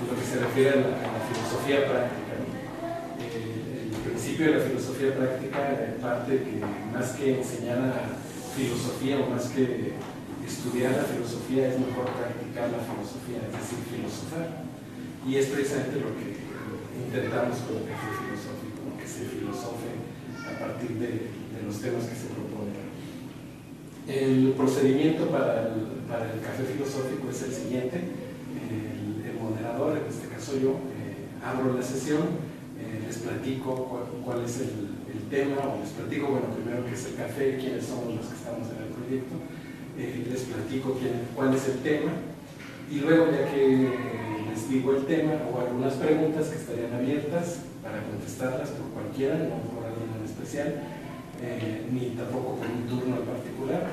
lo que se refiere a la filosofía práctica, ¿no? El principio de la filosofía práctica parte que más que enseñar a filosofía o más que estudiar la filosofía es mejor practicar la filosofía, es decir, filosofar. Y es precisamente lo que intentamos con el café filosófico, ¿no? Que se filosofe a partir de los temas que se proponen. El procedimiento para el café filosófico es el siguiente. El moderador, en este caso yo, abro la sesión, les platico cuál es el tema, o les platico, bueno, primero qué es el café, quiénes somos los que estamos en el proyecto, les platico cuál es el tema, y luego ya que les digo el tema o algunas preguntas que estarían abiertas para contestarlas por cualquiera, no por alguien en especial, ni tampoco por un turno en particular.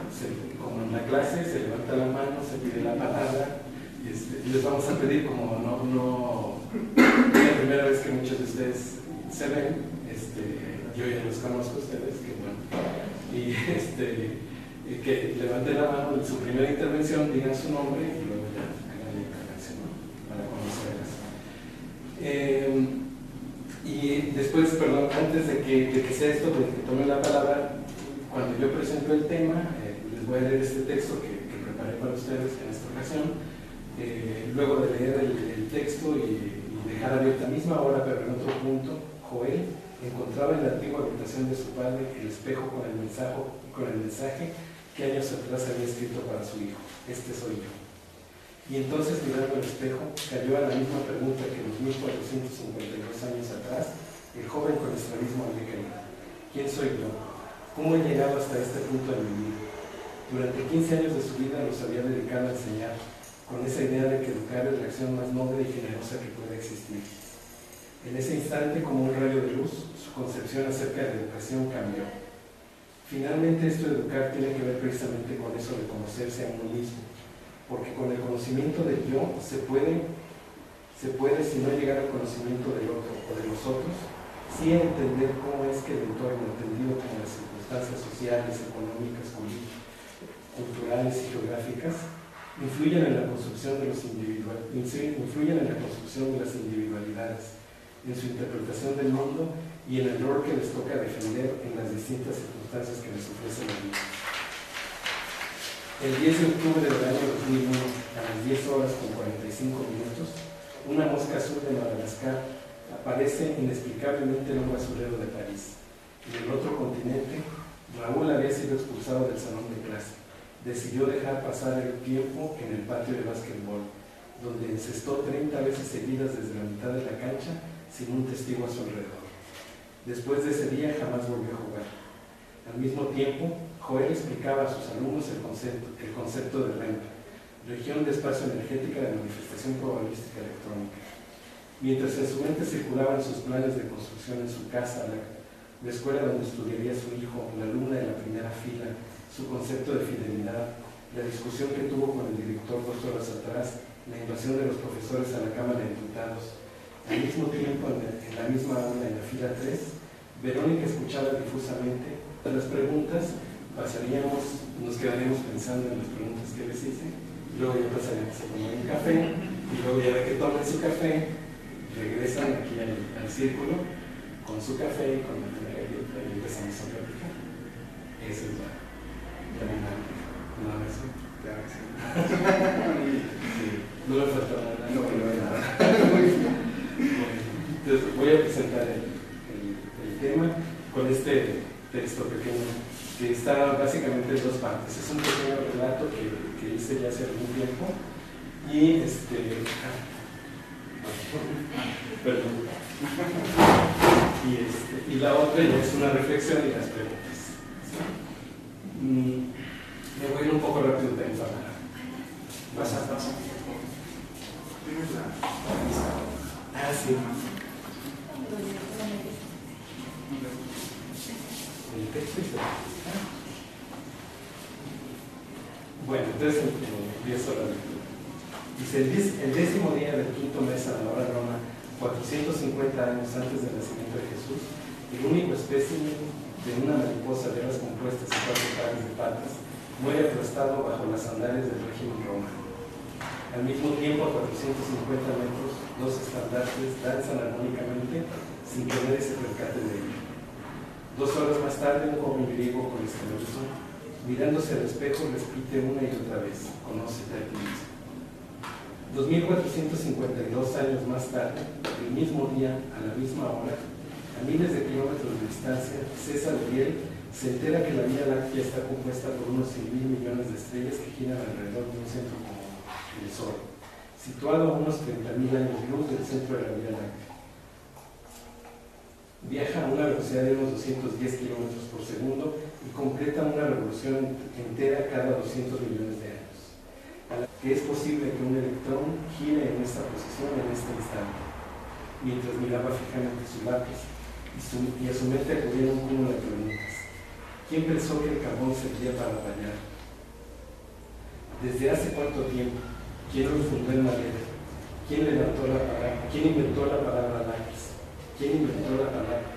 Como en la clase se levanta la mano, se pide la palabra, y les vamos a pedir, como no es la primera vez que muchos de ustedes se ven, yo ya los conozco a ustedes, que bueno, y que levanten la mano en su primera intervención, digan su nombre y luego ya hagan la intervención, ¿no? Para conocerlas. Y después, perdón, antes de que sea esto, de que tomen la palabra, cuando yo presento el tema, les voy a leer este texto que preparé para ustedes en esta ocasión. Luego de leer el texto y dejar abierta a la misma hora, pero en otro punto, Joel encontraba en la antigua habitación de su padre el espejo con el mensaje que años atrás había escrito para su hijo: este soy yo. Y entonces, mirando el espejo, cayó a la misma pregunta que los 1452 años atrás el joven con estrabismo había caído: ¿quién soy yo? ¿Cómo he llegado hasta este punto de mi vida? Durante 15 años de su vida los había dedicado a enseñar, con esa idea de que educar es la acción más noble y generosa que puede existir. En ese instante, como un rayo de luz, su concepción acerca de la educación cambió. Finalmente, esto de educar tiene que ver precisamente con eso de conocerse a uno mismo, porque con el conocimiento del yo se puede, si no llegar al conocimiento del otro o de los otros, sí entender cómo es que el entorno, entendido como las circunstancias sociales, económicas, culturales y geográficas, influyen en la construcción de las individualidades, en su interpretación del mundo y en el rol que les toca defender en las distintas circunstancias que les ofrece la vida. El 10 de octubre del año 2001, a las 10:45, una mosca azul de Madagascar aparece inexplicablemente en un basurero de París. En el otro continente, Raúl había sido expulsado del salón de clase. Decidió dejar pasar el tiempo en el patio de básquetbol, donde encestó 30 veces seguidas desde la mitad de la cancha, sin un testigo a su alrededor. Después de ese día jamás volvió a jugar. Al mismo tiempo, Joel explicaba a sus alumnos el concepto de REMP, región de espacio energética de manifestación probabilística electrónica. Mientras en su mente circulaban sus planes de construcción en su casa, la escuela donde estudiaría su hijo, la alumna de la primera fila, su concepto de fidelidad, la discusión que tuvo con el director 2 horas atrás, la invasión de los profesores a la Cámara de Diputados. Al mismo tiempo, en la misma aula, en la fila 3, Verónica escuchaba difusamente las preguntas, nos quedaríamos pensando en las preguntas que les hice, luego ya pasaríamos a tomar un café, y luego ya de que tomen su café, regresan aquí al círculo con su café y con la primera galleta y empezamos a platicar. Esa es la dinámica. ¿No es eso? Claro que sí. Sí. No le falta nada. No, nada. Entonces voy a presentar el tema con este texto pequeño que está básicamente en 2 partes. Es un pequeño relato que hice ya hace algún tiempo y perdón. Y la otra ya es una reflexión y las preguntas. Me voy a ir un poco rápido también para Pasa. Tienes la Ah, sí. El texto y bueno, entonces empiezo la lectura. Dice, el 10º día del 5º mes a la hora Roma, 450 años antes del nacimiento de Jesús, el único espécimen de una mariposa de alas compuestas y 4 pares de patas muere aplastado bajo las sandalias del régimen romano. Al mismo tiempo, a 450 metros, 2 estandartes danzan armónicamente sin que nadie se percate de ello. 2 horas más tarde, un joven griego con esclerosis, mirándose al espejo, repite una y otra vez: conócete a ti mismo. 2452 años más tarde, el mismo día, a la misma hora, a miles de kilómetros de distancia, César Uriel se entera que la Vía Láctea está compuesta por unos 100.000 millones de estrellas que giran alrededor de un centro común, el Sol, situado a unos 30.000 años luz del centro de la Vía Láctea. Viaja a una velocidad de unos 210 kilómetros por segundo y completa una revolución entera cada 200 millones de años. Que es posible que un electrón gire en esta posición en este instante. Mientras miraba fijamente su lápiz y a su mente acudía un cúmulo de preguntas. ¿Quién pensó que el carbón servía para rayar? ¿Desde hace cuánto tiempo? ¿Quién lo fundó en madera? ¿Quién inventó la palabra lápiz? ¿Quién inventó la palabra?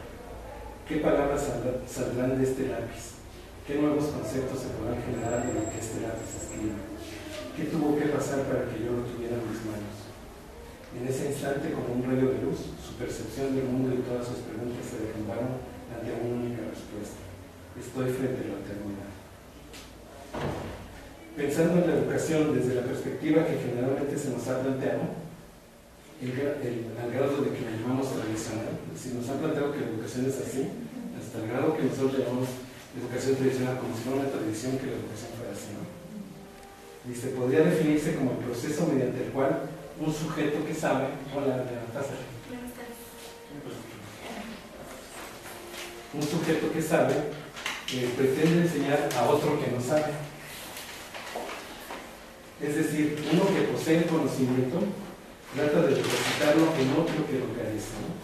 ¿Qué palabras saldrán de este lápiz? ¿Qué nuevos conceptos se podrán generar de lo que este lápiz escribe? ¿Qué tuvo que pasar para que yo lo tuviera en mis manos? En ese instante, como un rayo de luz, su percepción del mundo y todas sus preguntas se derrumbaron ante una única respuesta: estoy frente a la eternidad. Pensando en la educación desde la perspectiva que generalmente se nos ha planteado, al grado de que la llamamos tradicional, si nos han planteado que la educación es así, hasta el grado que nosotros llamamos educación tradicional, como si fuera una tradición que la educación fuera así, ¿no? Dice, podría definirse como el proceso mediante el cual un sujeto que sabe, un sujeto que sabe pretende enseñar a otro que no sabe. Es decir, uno que posee el conocimiento trata de depositarlo en otro que lo carece, ¿no?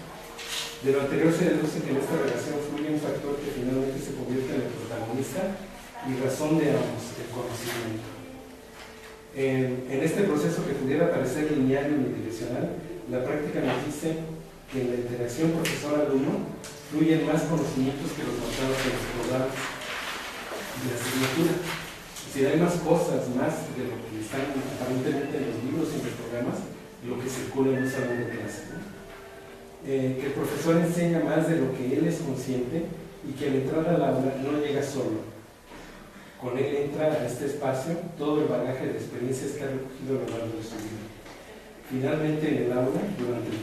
De lo anterior se deduce que en esta relación fluye un factor que finalmente se convierte en el protagonista y razón de ambos, el conocimiento. En este proceso que pudiera parecer lineal y unidireccional, la práctica nos dice que en la interacción profesor-alumno fluyen más conocimientos que los montados en los programas de la asignatura. Si hay más cosas, más de lo que están aparentemente en los libros y en los programas, lo que circula en un salón de clase, ¿no? Que el profesor enseña más de lo que él es consciente y que al entrar al aula no llega solo. Con él entra a este espacio todo el bagaje de experiencias que ha recogido a lo largo de su vida. Finalmente, en el aula, durante el